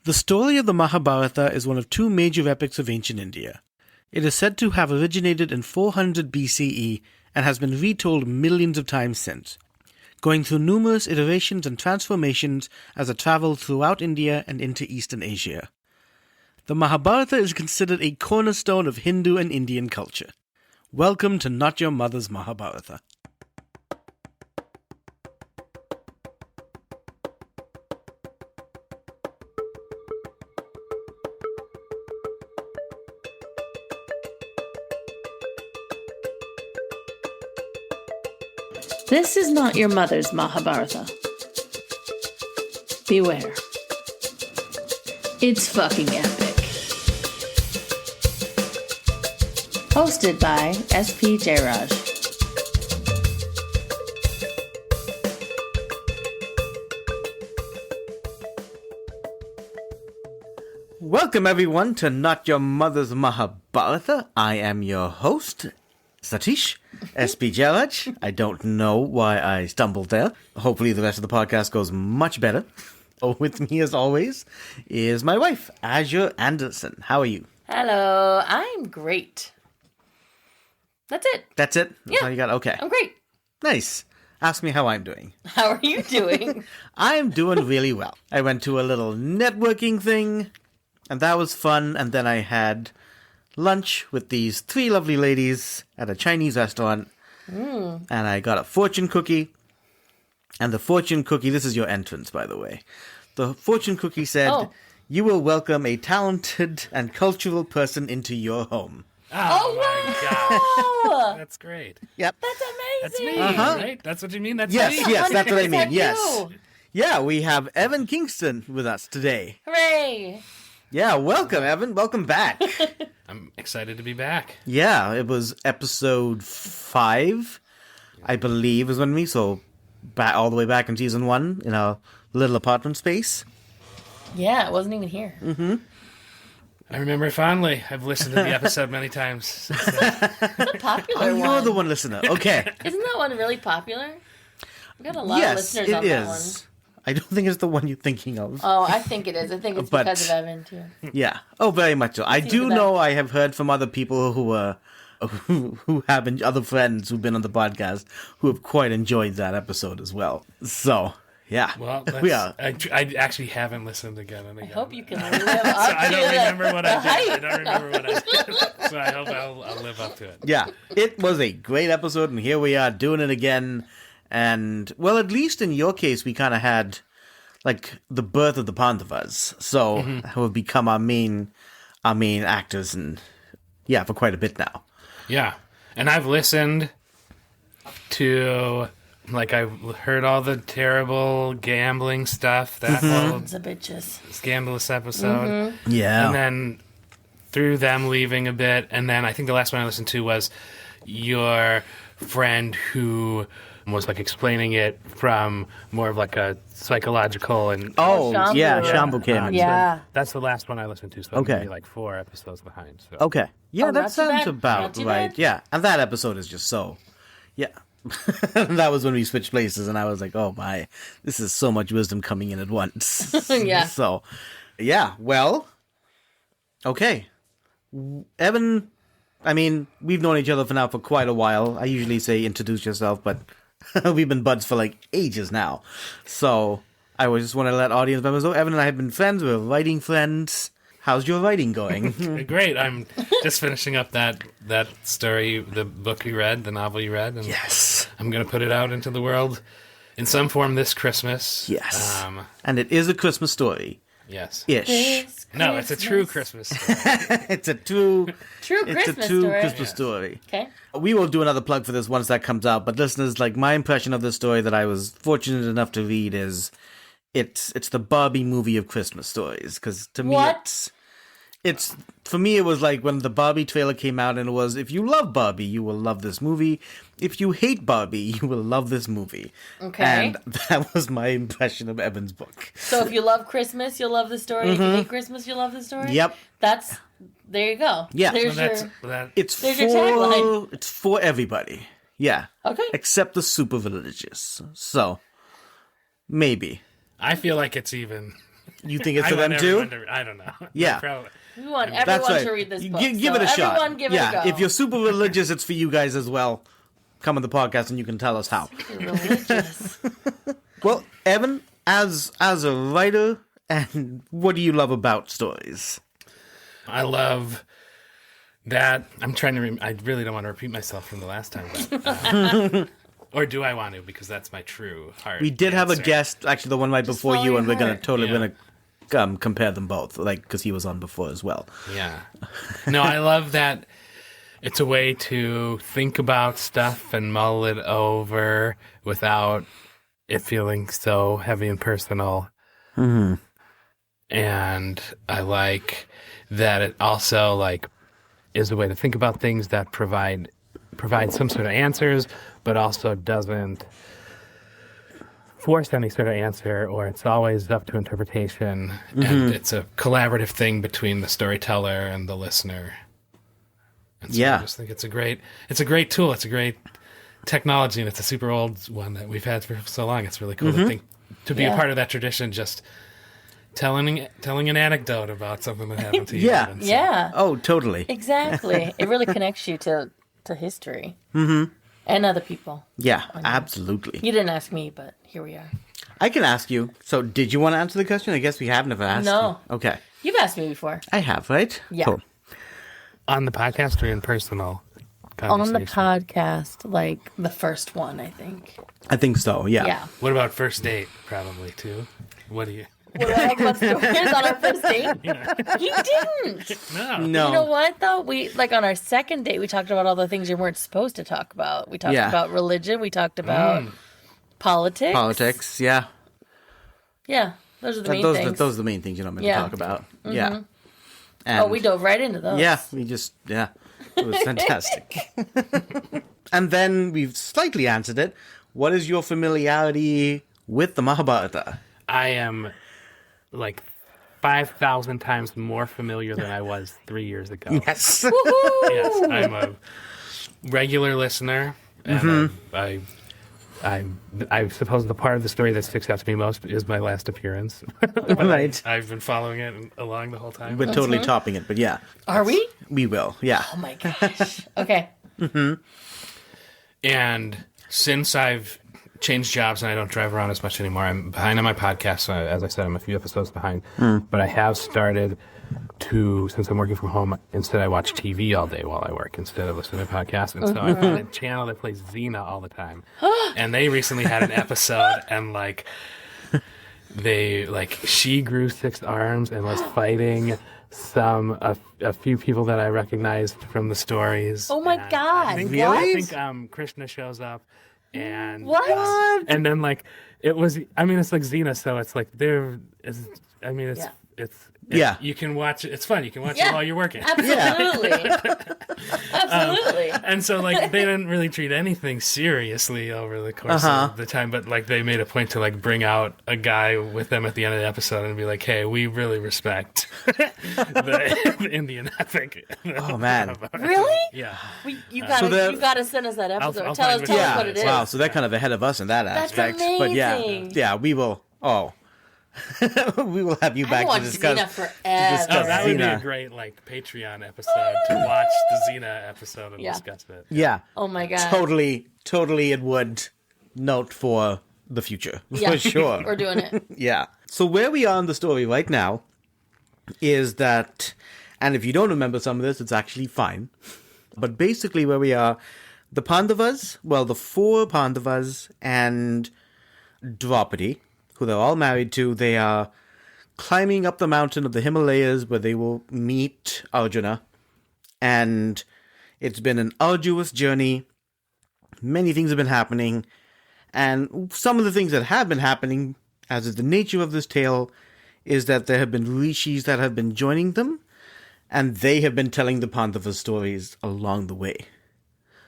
The story of the Mahabharata is one of two major epics of ancient India. It is said to have originated in 400 BCE and has been retold millions of times since, going through numerous iterations and transformations as it traveled throughout India and into Eastern Asia. The Mahabharata is considered a cornerstone of Hindu and Indian culture. Welcome to Not Your Mother's Mahabharata. This is not your mother's Mahabharata. Beware. It's fucking epic. Hosted by SP Jayaraj. Welcome everyone to Not Your Mother's Mahabharata. I am your host, Satish, SP Jayaraj. I don't know why I stumbled there. Hopefully the rest of the podcast goes much better. With me as always is my wife, Azure Anderson. How are you? Hello, I'm great. That's it. That's it? That's Yeah. all you got? Okay. I'm great. Nice. Ask me how I'm doing. How are you doing? I'm doing really well. I went to a little networking thing, and that was fun. And then I had lunch with these three lovely ladies at a Chinese restaurant. And I got a fortune cookie. And the fortune cookie, this is your entrance, by the way. The fortune cookie said, You will welcome a talented and cultural person into your home. Oh, my wow! gosh. That's great. Yep. That's That's amazing. me, right? That's what you mean? That's Yes, me? yes, that's what I 100% mean. Yes. you. Yeah, we have Evan Kingston with us today. Hooray! Yeah, welcome, Evan. Welcome back. I'm excited to be back. Yeah, it was episode 5, I believe, is when we so all the way back in season 1 in our little apartment space. Yeah, it wasn't even here. I remember it fondly. I've listened to the episode many times since then. The popular Oh, one. you're the one listener. Okay. Isn't that one really popular? We got a lot of Yes, listeners it on that one. is. I don't think it's the one you're thinking of. Oh, I think it is. I think it's But- because of Evan, too. Yeah. Oh, very much so. I He's do the best. know I have heard from other people who have other friends who've been on the podcast who have quite enjoyed that episode as well. So, yeah. Well, we are. I actually haven't listened again and I again. hope you can live So up I to don't the- remember what the I did. I hype. don't remember what I did. So I hope I'll live up to it. Yeah, it was a great episode, and here we are doing it again. And, well, at least in your case, we kind of had, like, the birth of the Pandavas. So, who have become our main actors, and, yeah, for quite a bit now. Yeah. And I've listened to, like, I've heard all the terrible gambling stuff, that whole Sons of bitches. scandalous episode. Yeah. And then through them leaving a bit, and then I think the last one I listened to was your friend who was like explaining it from more of like a psychological and Shambhu. yeah, Yeah. Shambhu came in. Yeah. that's the last one I listened to. So I'm Okay. gonna be like 4 episodes behind. So. Okay. Yeah, Oh, that not too sounds bad. Not about too right. bad. Yeah, and that episode is just so... Yeah. That was when we switched places, and I was like, oh my, this is so much wisdom coming in at once. Yeah. So, yeah, well, okay. Evan, I mean, we've known each other for quite a while. I usually say introduce yourself, but we've been buds for like ages now. So, I just want to let audience members know, Evan and I have been friends. We're writing friends. How's your writing going? Great. I'm just finishing up that story, the book you read, the novel you read, and Yes. I'm gonna put it out into the world in some form this Christmas. Yes. And it is a Christmas story. Yes. Ish. This No, it's a true Christmas story. It's a true Christmas story. Christmas story. Okay. We will do another plug for this once that comes out, but listeners, like, my impression of this story that I was fortunate enough to read is it's the Barbie movie of Christmas stories, because to me What? it's for me it was like when the Barbie trailer came out, and it was, if you love Barbie, you will love this movie. If you hate Barbie, you will love this movie. Okay. And that was my impression of Evan's book. So if you love Christmas, you'll love the story. If you hate Christmas, you'll love the story. Yep. There you go. Yeah. There's Well, your... It's There's your tagline. it's for everybody. Yeah. Okay. Except the super religious. So maybe. I feel like it's even You think it's I for want them too? everyone I don't know. Yeah. Probably. We want That's everyone right. to read this book. Give it a shot. Everyone give it a go. If you're super religious, it's for you guys as well. Come on the podcast and you can tell us how. Super religious. Well, Evan, as a writer, and what do you love about stories? I love that. I'm trying to. I really don't want to repeat myself from the last time. But, or do I want to? Because that's my true heart. We did have a answer. guest, actually the one right before follow you, your and we're heart. gonna compare them both, like because he was on before as well. Yeah. No, I love that. It's a way to think about stuff and mull it over without it feeling so heavy and personal. Mm-hmm. And I like that it also like is a way to think about things that provide some sort of answers, but also doesn't force any sort of answer, or it's always up to interpretation. Mm-hmm. And it's a collaborative thing between the storyteller and the listener. And so Yeah. I just think it's a great tool. It's a great technology, and it's a super old one that we've had for so long. It's really cool to be a Yeah. part of that tradition. Just telling an anecdote about something that happened to you. Yeah. And so- Yeah. Oh, totally. Exactly. It really connects you to history. Mm-hmm. And other people. Yeah, absolutely. You didn't ask me, but here we are. I can ask you. So, did you want to answer the question? I guess we have never asked. No. You. Okay, You've asked me before. I have, right? Yeah. Cool. On the podcast or in personal On conversation? the podcast, like the first one, I think. I think so. Yeah. Yeah. What about first date? Probably too. What do you? What I like about stories on our first date? He didn't. No. No. You know what though? We like on our second date, we talked about all the things you weren't supposed to talk about. We talked Yeah. about religion. We talked about politics. Politics. Yeah. Yeah, those are the main Those things. are the main things you're not meant Yeah. to talk about. Yeah. And Oh, we dove right into those. Yeah, it was fantastic. And then we've slightly answered it. What is your familiarity with the Mahabharata? I am like 5,000 times more familiar than I was 3 years ago. Yes. Yes, I'm a regular listener, and I suppose the part of the story that sticks out to me most is my last appearance. Right. I've been following it along the whole time. We're totally topping it, but yeah, Are we? we will. Yeah. Oh my gosh. Okay. And since I've changed jobs and I don't drive around as much anymore, I'm behind on my podcast. So as I said, I'm a few episodes behind. But I have started to, since I'm working from home, instead I watch TV all day while I work instead of listening to podcasts. And so I found a channel that plays Xena all the time. And they recently had an episode and she grew 6 arms and was fighting a few people that I recognized from the stories. Oh my And God. I think, Really? I think Krishna shows up and What? and then it was, I mean, it's like Xena, so it's like Yeah. you can watch it, it's fun, you can watch Yeah. it while you're working. Absolutely. Absolutely. And so they didn't really treat anything seriously over the course of the time, but they made a point to bring out a guy with them at the end of the episode and be like, hey, we really respect the Indian epic. Oh man. Really? Yeah. You So gotta, send us that episode. I'll tell find us which what one. it is. Wow. So they're kind of ahead of us in that That's aspect. But amazing. yeah, we will. Oh, we will have you I back to watched discuss. Xena forever. Oh, that would be a Xena. great Patreon episode to watch the Xena episode and Yeah. discuss it. Yeah. Oh my God. Totally. It would note for the future Yeah. for sure. We're doing it. Yeah. So where we are in the story right now is that, and if you don't remember some of this, it's actually fine. But basically where we are, the Pandavas, the 4 Pandavas and Draupadi, who they're all married to, they are climbing up the mountain of the Himalayas where they will meet Arjuna. And it's been an arduous journey. Many things have been happening. And some of the things that have been happening, as is the nature of this tale, is that there have been rishis that have been joining them, and they have been telling the Pandavas stories along the way.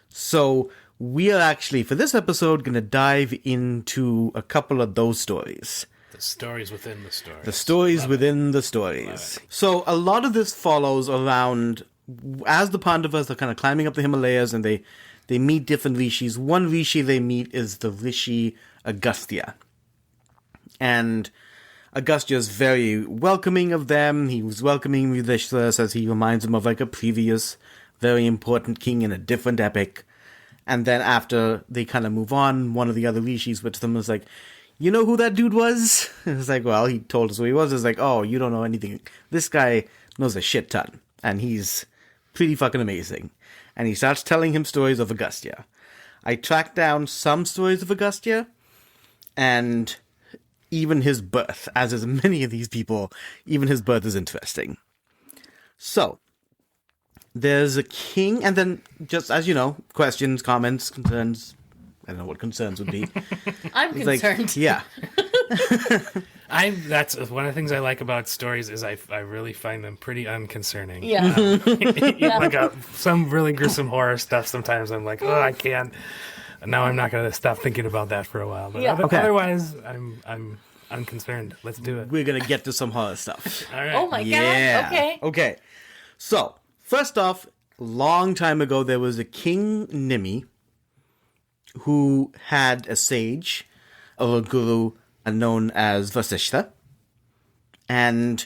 So we are actually, for this episode, going to dive into a couple of those stories. The stories within the stories. The stories within the stories. So a lot of this follows around, as the Pandavas are kind of climbing up the Himalayas and they meet different rishis. One rishi they meet is the Rishi Agastya. And Agastya is very welcoming of them. He was welcoming Yudhishthira, says he reminds him of like a previous very important king in a different epic. And then after they kind of move on, one of the other rishis with them is like, you know who that dude was? It's like, well, he told us who he was. It's like, oh, you don't know anything. This guy knows a shit ton. And he's pretty fucking amazing. And he starts telling him stories of Agastya. I tracked down some stories of Agastya, and even his birth, as is many of these people, even his birth is interesting. So, there's a king, and then, just as you know, questions, comments, concerns. I don't know what concerns would be. I'm concerned. Yeah. That's one of the things I like about stories is I really find them pretty unconcerning. Yeah. Like some really gruesome horror stuff. Sometimes I'm like, oh, I can't. Now I'm not going to stop thinking about that for a while. But otherwise, I'm unconcerned. Let's do it. We're going to get to some horror stuff. All right. Oh my Yeah. god. Okay. So, first off, long time ago, there was a King Nimi who had a sage, or a guru, known as Vasishtha. And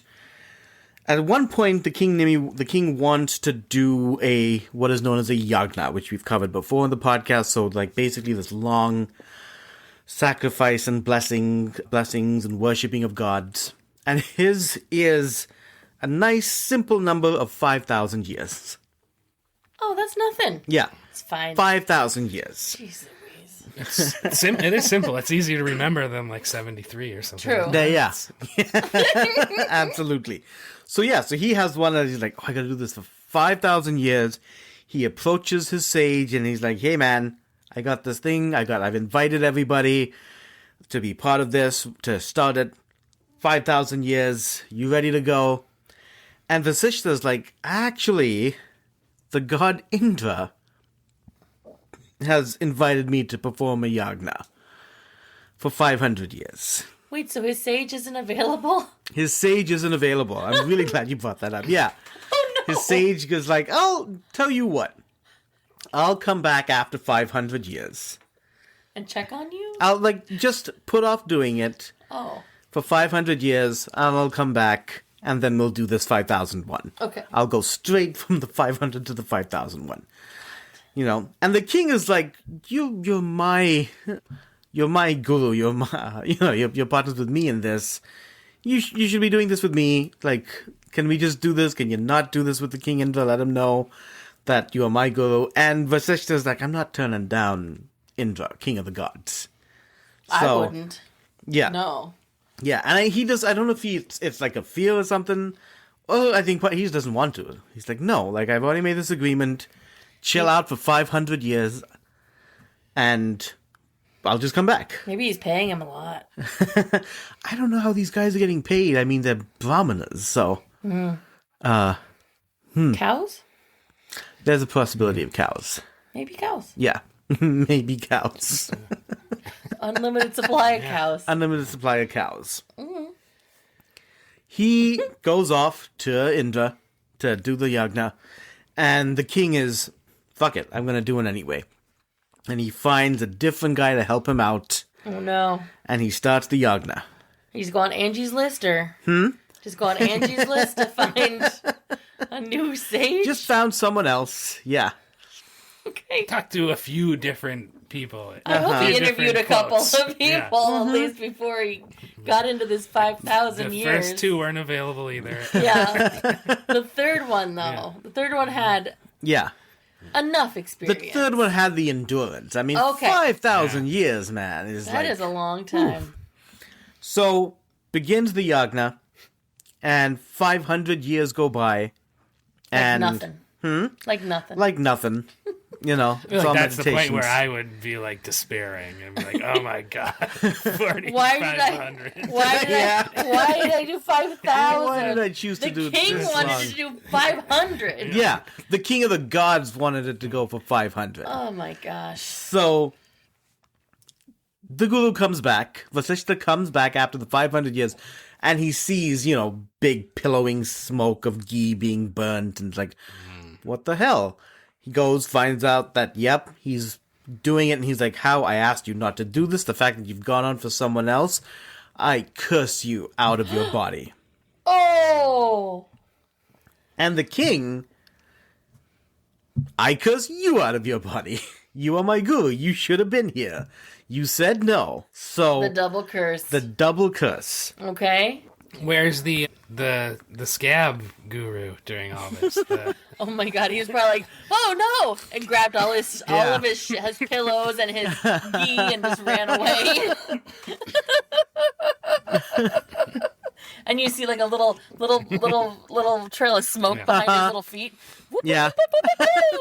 at one point, the king wants to do what is known as a yagna, which we've covered before in the podcast. So, like, basically this long sacrifice and blessings and worshipping of gods. And his is a nice, simple number of 5,000 years. Oh, that's nothing. Yeah. It's fine. 5,000 years. Jeez Louise. It is simple. It's easier to remember than like 73 or something. True. Yeah. Absolutely. So he has one that he's like, oh, I gotta do this for 5,000 years. He approaches his sage and he's like, hey man, I got this thing. I've invited everybody to be part of this, to start it. 5,000 years. You ready to go? And Vasishtha's like, actually, the god Indra has invited me to perform a yagna for 500 years. Wait, so his sage isn't available? His sage isn't available. I'm really glad you brought that up. Yeah. Oh no. His sage goes like, I'll tell you what. I'll come back after 500 years. And check on you? I'll just put off doing it Oh. for 500 years, and I'll come back, and then we'll do this 5,001. Okay. I'll go straight from the 500 to the 5,001. You know, and the king is like, you're my guru. You're partners with me in this. You should be doing this with me. Like, can we just do this? Can you not do this with the king Indra? Let him know that you are my guru. And Vasishtha's like, I'm not turning down Indra, king of the gods. I wouldn't. Yeah. No. Yeah, and he does. I don't know if it's like a fear or something. Oh, I think he just doesn't want to. He's like, no, like I've already made this agreement. Chill out for 500 years, and I'll just come back. Maybe he's paying him a lot. I don't know how these guys are getting paid. I mean, they're brahmanas, so. Cows? There's a possibility of cows. Maybe cows. Yeah, maybe cows. Unlimited supply of cows. Unlimited supply of cows. He goes off to Indra to do the yagna, and the king is, fuck it, I'm going to do it anyway. And he finds a different guy to help him out, Oh no. and he starts the yagna. He's go on Angie's list or? Just go on Angie's list to find a new sage? Just found someone else, yeah. Okay. Talk to a few different people. I hope he Few interviewed a different couple quotes. of people Yeah. at least before he got into this 5,000 The years. first two weren't available either. Yeah. The third one, though. The third one had Yeah. enough The experience. third one had the endurance. I mean, Okay. 5,000 years, man. Is That like, is a long time. So, begins the yagna, and 500 years go by. Like nothing. Like nothing. Like nothing. You know, I feel it's all like that's the point meditations. where I would be like despairing and be like, "Oh my god, Why did I 4,500." why did I do 5,000? Why did I choose to The do king this wanted long? to do 500. Yeah, the king of the gods wanted it to go for 500. Oh my gosh. So, the guru comes back. Vasishtha comes back after the 500 years, and he sees, big pillowing smoke of ghee being burnt, and it's like, what the hell? He goes, finds out that, yep, he's doing it, and he's like, how? I asked you not to do this. The fact that you've gone on for someone else, I curse you out of your body. Oh! And the king, I curse you out of your body. You are my guru. You should have been here. You said no. So The double curse. the double curse. Okay. Where's the scab guru during all this? Oh my god, he was probably like, "Oh no!" and grabbed all his his pillows and his ghee and just ran away. And you see like a little trail of smoke behind his little feet. Yeah.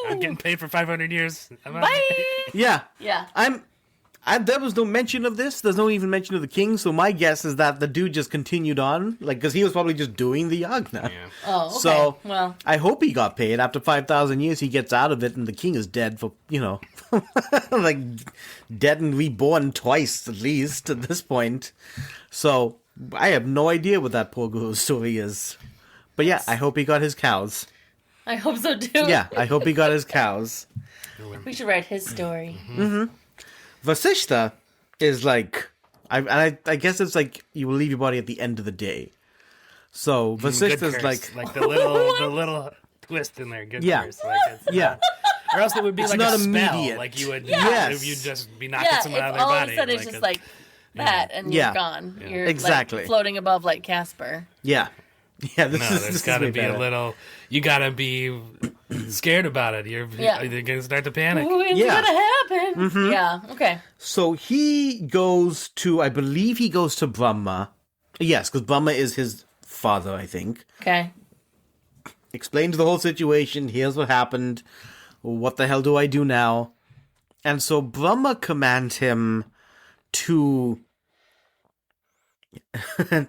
I'm getting paid for 500 years. Bye. Yeah. Yeah. There was no mention of this. There's no even mention of the king. So my guess is that the dude just continued on, like, because he was probably just doing the yagna. Yeah. Oh, okay. So well, I hope he got paid. After 5,000 years, he gets out of it, and the king is dead for, like, dead and reborn twice at least at this point. So I have no idea what that poor guru's story is. But yeah, I hope he got his cows. I hope so too. Yeah, I hope he got his cows. We should write his story. Vasishta is like, I guess it's like you will leave your body at the end of the day. So Vasishta is like the little twist in there. Good Yeah. curse. Like yeah, or else it would be It's like not a spell. immediate. Like you would, Yes. if you'd just be knocking Yeah, someone out if of their all body. of a sudden it's just like that, and Yeah. you're gone. You're Exactly. like, floating above like Casper. yeah. This No, is there's got to way be better. a little. You got to be scared about it. You're going to start to panic. Ooh, it's Yeah. gonna happen. Yeah. Okay. So he goes to, I believe he goes to Brahma. Yes, because Brahma is his father, I think. Okay. Explains the whole situation. Here's what happened. What the hell do I do now? And so Brahma commands him to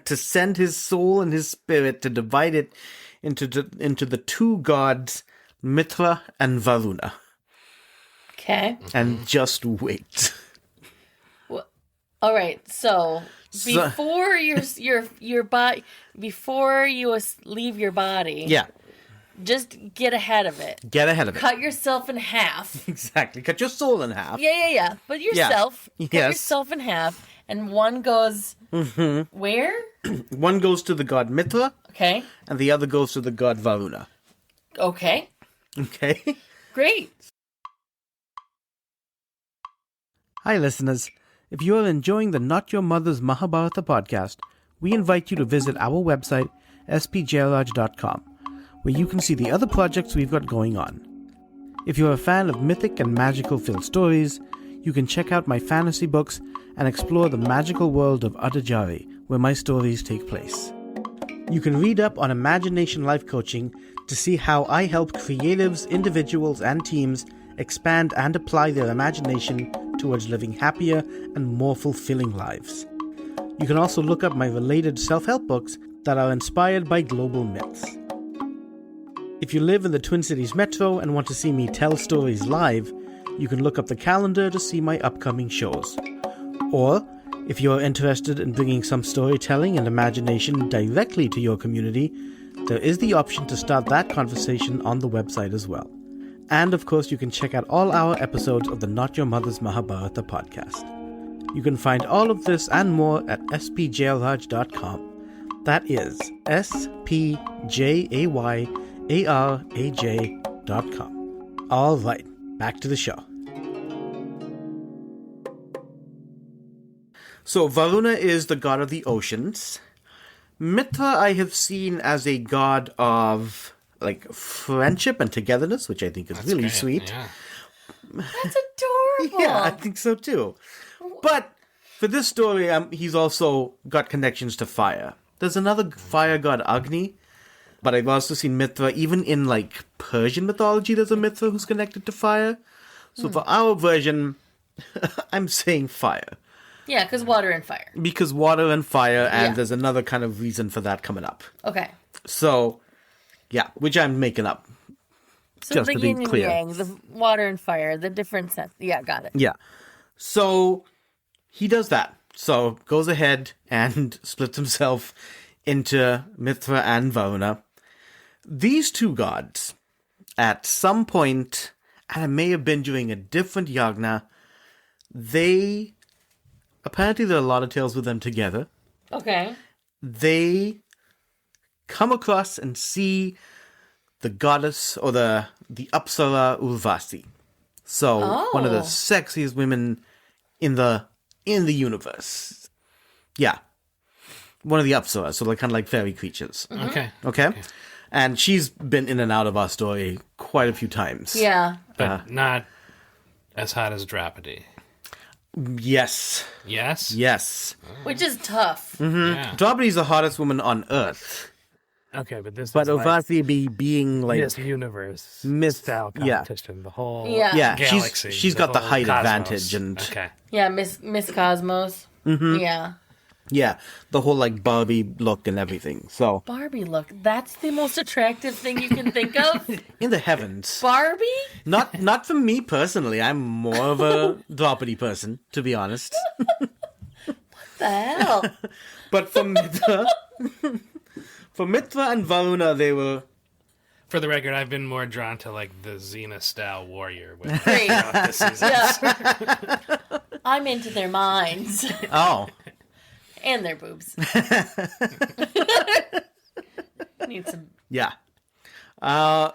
to send his soul and his spirit to divide it into the two gods, Mitra and Varuna, Okay. and just wait. All right. So before your body, before you leave your body, Yeah, just get ahead of it. get ahead of it. Cut yourself in half. Exactly. Cut your soul in half. Yeah. But yourself, cut Yes. yourself in half, and one goes where? One goes to the god Mitra, Okay. and the other goes to the god Varuna. Okay. Okay? Great. Hi, listeners. If you are enjoying the Not Your Mother's Mahabharata podcast, we invite you to visit our website, spjayaraj.com, where you can see the other projects we've got going on. If you're a fan of mythic and magical-filled stories, you can check out my fantasy books and explore the magical world of Adajari, where my stories take place. You can read up on imagination life coaching to see how I help creatives, individuals, and teams expand and apply their imagination towards living happier and more fulfilling lives. You can also look up my related self-help books that are inspired by global myths. If you live in the Twin Cities Metro and want to see me tell stories live, you can look up the calendar to see my upcoming shows. Or, if you are interested in bringing some storytelling and imagination directly to your community, there is the option to start that conversation on the website as well. And of course, you can check out all our episodes of the Not Your Mother's Mahabharata podcast. You can find all of this and more at spjayaraj.com. That is spjayaraj.com. All right, back to the show. So Varuna is the god of the oceans. Mitra I have seen as a god of like friendship and togetherness, which I think is really Great, sweet. Yeah. That's adorable. Yeah, I think so too. But for this story, he's also got connections to fire. There's another fire god, Agni, but I've also seen Mitra, even in like Persian mythology, there's a Mitra who's connected to fire. So for our version, I'm saying fire. Yeah, because water and fire. Because water and fire, and Yeah. there's another kind of reason for that coming up. Okay. So, yeah, which I'm making up. So Just the to be yin and clear. yang, the water and fire, the different sense. Yeah, got it. Yeah. So, he does that. So, goes ahead and splits himself into Mitra and Varuna. These two gods, at some point, and it may have been during a different yagna, apparently there are a lot of tales with them together. Okay. they come across and see the goddess or the Apsara Urvasi. So one of the sexiest women in the universe. Yeah. One of the Apsaras, so they're kind of like fairy creatures. Okay? And she's been in and out of our story quite a few times. Yeah. But not as hot as Draupadi. Yes. Yes? Yes. Which is tough. Yeah. Draupadi's the hottest woman on Earth. Okay, but this But is like Urvasi being like... Miss Universe Miss- style yeah. competition. The whole Yeah. galaxy. she's got the whole height cosmos. advantage and... Okay. Yeah, Miss Cosmos. Yeah. Yeah, the whole like Barbie look and everything. So Barbie look. That's the most attractive thing you can think of? in the heavens. Barbie? Not for me personally. I'm more of a Draupadi person, to be honest. The hell? But for Mithra, and Varuna, they were... For the record, I've been more drawn to like the Xena style warrior with Great. the seasons. Yeah. I'm into their minds. Oh. And their boobs. Need some. Yeah.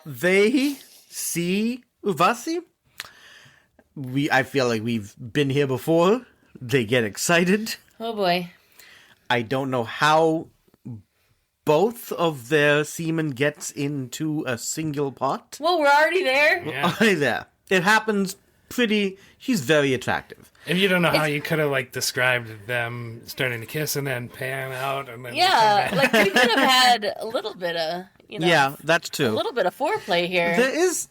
They see Urvasi. I feel like we've been here before. They get excited. Oh boy. I don't know how both of their semen gets into a single pot. Well, we're already there. Yeah. There. It happens she's very attractive. And you don't know how you could have like described them starting to kiss and then pan out and then Yeah, come back. like we could have had a little bit of, Yeah, that's a true. little bit of foreplay here.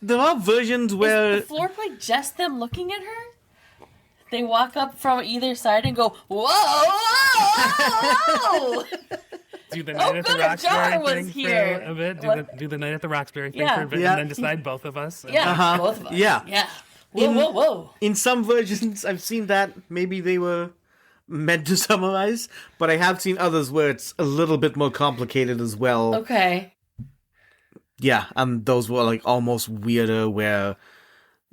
There are versions where Is the foreplay just them looking at her? They walk up from either side and go, whoa, whoa, whoa. Do the night at the good if Jar Roxbury was thing here. for a bit. What? Do the night at the Roxbury thing Yeah. for a bit, Yeah. and then decide both of us. Yeah, both of us. Yeah. Yeah. Whoa, whoa, whoa. in some versions I've seen that maybe they were meant to summarize, but I have seen others where it's a little bit more complicated as well. Okay. Yeah, those were like almost weirder where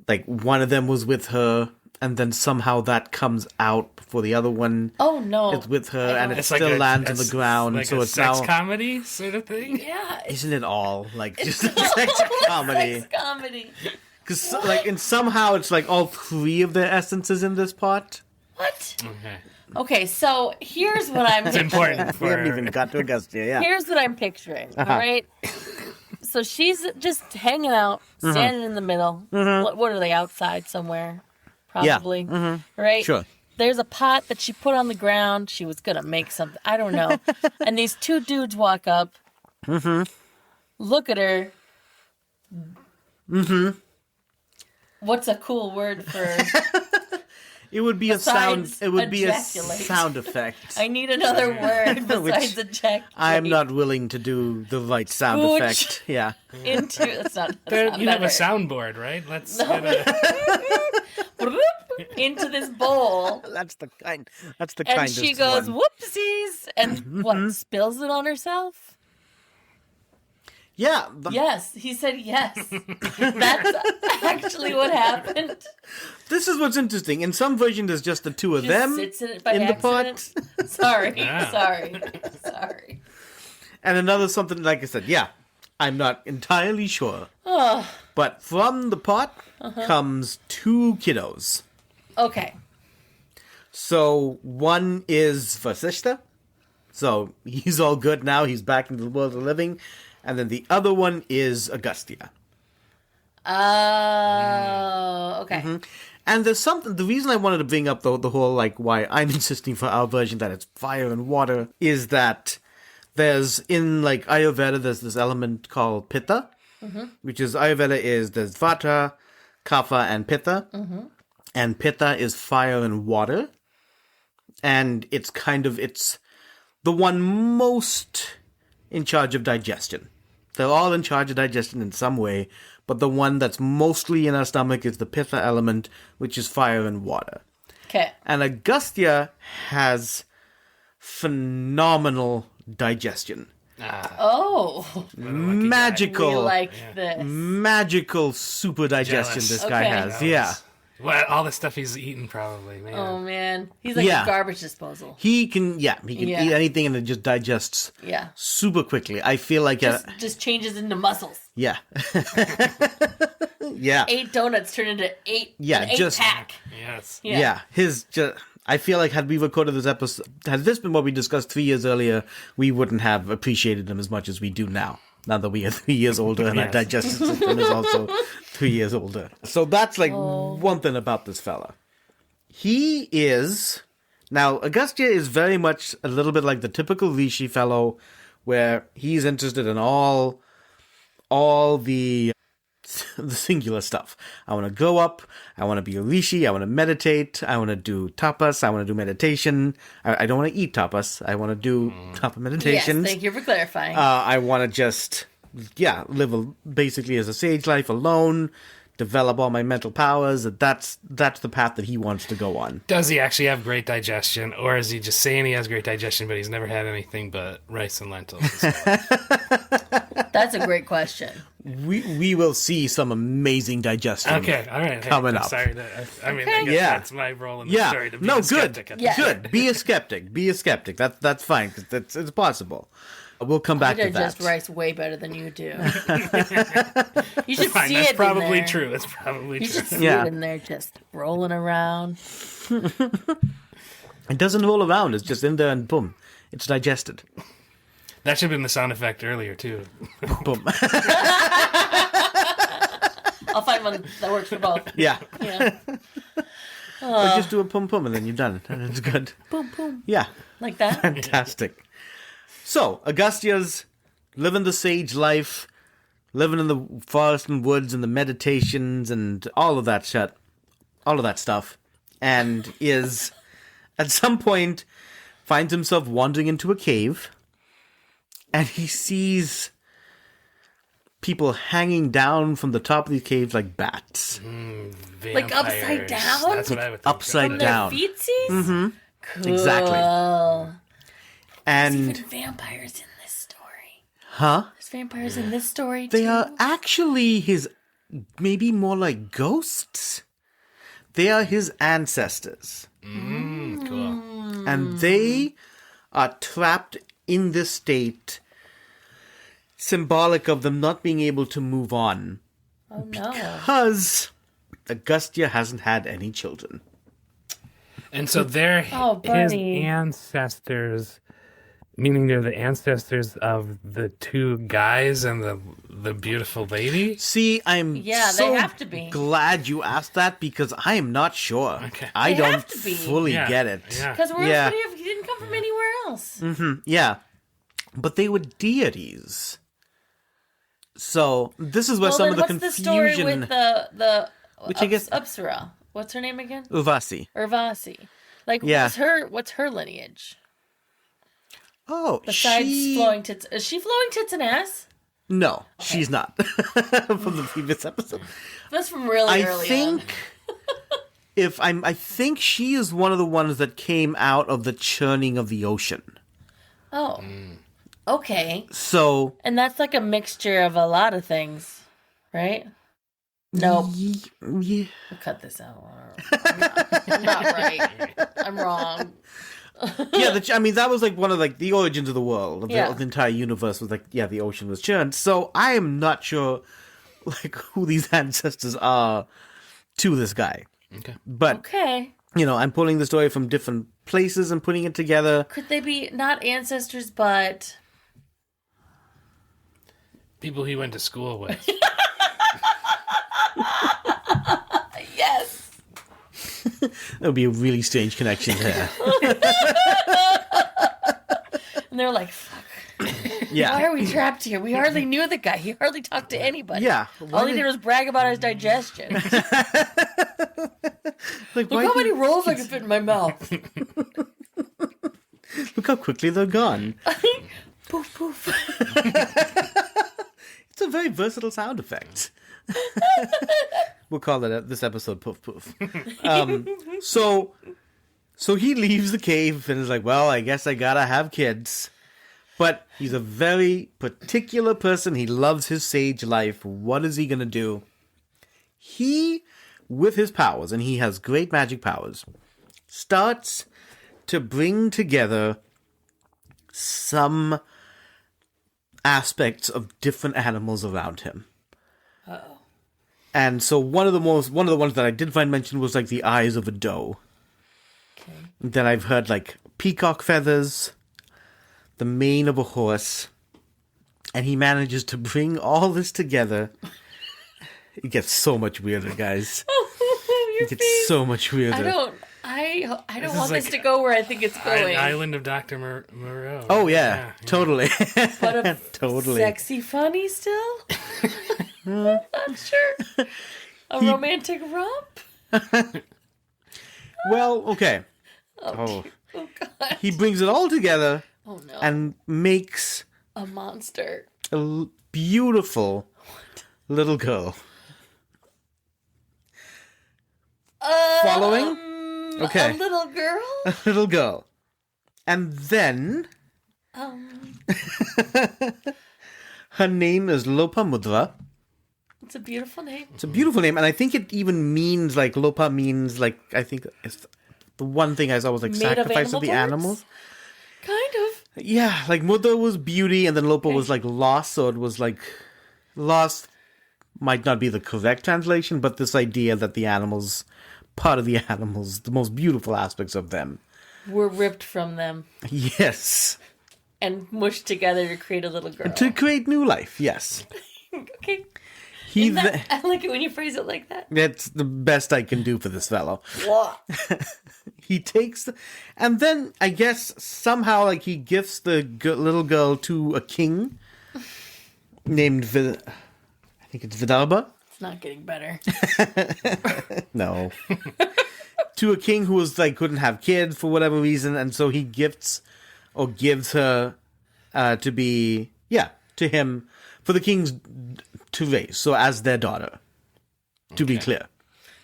like one of them was with her and then somehow that comes out before the other one Oh, no. is with her and it It's like still a- lands on it's the ground. like So a it's sex now comedy sort of thing. Yeah. isn't it all like just a sex comedy? Sex comedy. Because like and somehow it's like all three of their essences in this pot. What? Okay. Okay, so here's what I'm It's important We haven't for even got to Agastya, yeah. Here's what I'm picturing, all right? So she's just hanging out, standing in the middle. What are they, outside somewhere? Probably. Right? Sure. There's a pot that she put on the ground. She was going to make something. I don't know. And these two dudes walk up, look at her. What's a cool word for... It would be a sound. Besides It would be a ejaculate. sound effect. I need another word besides ejaculate. I'm not willing to do the right sound Scooch. effect. Yeah. Into... That's not You have a better. soundboard, right? Let's get a... Into this bowl. That's the kind. That's the And kindest she goes, one. whoopsies, and what, spills it on herself? Yeah. Yes, he said yes. That's actually what happened. This is what's interesting. In some version, there's just the two of Just them sits in it by in the accident. pot, Sorry, Yeah. sorry. and another something like I said. Yeah, I'm not entirely sure, Oh, but from the pot comes two kiddos. okay. So one is Vasishta. So he's all good now. He's back into the world of the living. And then the other one is Agastya. Oh, okay. And there's something, the reason I wanted to bring up the whole, like, why I'm insisting for our version that it's fire and water is that there's, in, like, Ayurveda, there's this element called Pitta, which is, Ayurveda is, there's Vata, Kapha, and Pitta. And Pitta is fire and water. And it's it's the one most in charge of digestion. They're all in charge of digestion in some way, but the one that's mostly in our stomach is the Pitta element, which is fire and water. Okay. And Agastya has phenomenal digestion. Oh, Magical, we like this. magical super digestion Jealous. this guy Okay. has. Yeah. Well, all the stuff he's eaten, probably, man. Oh, man. He's like a garbage disposal. He can eat anything and it just digests super quickly. I feel like... Just changes into muscles. Yeah. Yeah. 8 donuts turn into 8 pack. Yes. Yeah. I feel like had we recorded this episode, had this been what we discussed 3 years earlier, we wouldn't have appreciated him as much as we do now. Now that we are 3 years older and our digestive system is also 3 years older. So that's one thing about this fella. He is... Now, Agastya is very much a little bit like the typical Rishi fellow, where he's interested in all the singular stuff. I want to go up. I want to be a Rishi. I want to meditate. I want to do tapas. I want to do meditation. I don't want to eat tapas. I want to do tapa meditations. Yes, thank you for clarifying. I want to just, live basically as a sage life alone, develop all my mental powers. That's the path that he wants to go on. Does he actually have great digestion, or is he just saying he has great digestion, but he's never had anything but rice and lentils? That's a great question. We will see some amazing digestion. Okay, all right. Coming up. Sorry, I guess that's my role in the story to be a skeptic. Good. Be a skeptic. Be a skeptic. That's fine. Because it's possible. We'll come back to that. I digest rice way better than you do. You should see That's it probably in there. true. That's probably You true. should see it in there just rolling around. It doesn't roll around. It's just in there and boom. It's digested. That should have been the sound effect earlier, too. Boom. I'll find one that works for both. Yeah. Or just do a pum pum and then you're done. And it's good. Boom, boom. Yeah. Like that? Fantastic. So, Agastya's living the sage life, living in the forest and woods and the meditations and all of that shit. All of that stuff. And is, at some point, finds himself wandering into a cave. And he sees people hanging down from the top of these caves like bats. Like upside down? That's what I would think. Upside From down. their feetsies? Mm-hmm. Cool. Exactly. And There's even vampires in this story. Huh? There's vampires in this story, too? They are actually maybe more like ghosts. They are his ancestors. Cool. And they are trapped in this state, symbolic of them not being able to move on. Oh, no. Because Agastya hasn't had any children. And so they're his ancestors, meaning they're the ancestors of the two guys and the beautiful lady? See, I'm they so have to be. glad you asked that because I am not sure. Okay. I They don't have to be. fully get it. Yeah. Because he didn't come from anywhere else. Yeah. But they were deities. So this is where some of the confusion... What's the story with the Which I guess... Apsara? What's her name again? Urvasi. Like, what's her lineage? Oh, Besides flowing tits. Is she flowing tits and ass? No, she's not. From the previous episode. That's from really early on. I think she is one of the ones that came out of the churning of the ocean. Oh. Okay. So... And that's like a mixture of a lot of things, right? Nope. Yeah. I'll cut this out. I'm not right. I'm wrong. That was like one of like the origins of the world, of the entire universe was like, the ocean was churned. So I am not sure like who these ancestors are to this guy. Okay. But, I'm pulling the story from different places and putting it together. Could they be not ancestors, but... people he went to school with. Yes! That would be a really strange connection there. And they're like, fuck. Yeah. Why are we trapped here? We hardly knew the guy. He hardly talked to anybody. Yeah. All he did was brag about his digestion. Like, Look how many rolls I can fit in my mouth. Look how quickly they're gone. Poof, poof. It's a very versatile sound effect. We'll call it this episode Poof Poof. So he leaves the cave and is like, well, I guess I gotta have kids. But he's a very particular person. He loves his sage life. What is he gonna do? He with his powers, and he has great magic powers, starts to bring together some aspects of different animals around him. Uh-oh. And so one of the ones that I did find mentioned was like the eyes of a doe. Okay. Then I've heard like peacock feathers, the mane of a horse, and he manages to bring all this together. It gets so much weirder, guys. It gets so much weirder. I don't want this to go where I think it's going. Island of Dr. Moreau. Oh yeah. Totally. But totally. Sexy funny still? Not sure. A romantic romp? Well, okay. Oh God. He brings it all together Oh no. and makes A monster. a beautiful little girl. Following? Okay. A little girl? A little girl. And then her name is Lopamudra. It's a beautiful name. It's a beautiful name, and I think it even means like Lopa means like I think it's the one thing I saw was like Made sacrifice of of the animal animals. Kind of. Yeah, like Mudra was beauty, and then Lopa was like lost, so it was like lost might not be the correct translation, but this idea that the animals, part of the animals, the most beautiful aspects of them, Were ripped from them yes, and mushed together to create a little girl. to create new life. Yes, Okay. he. I like it when you phrase it like that. That's the best I can do for this fellow. Wah. He takes and then I guess somehow like he gifts the little girl to a king named I think it's Vidarbha. It's not getting better. No. To a king who was like couldn't have kids for whatever reason, and so he gifts or gives her to him for the kings to raise, so as their daughter. To be clear.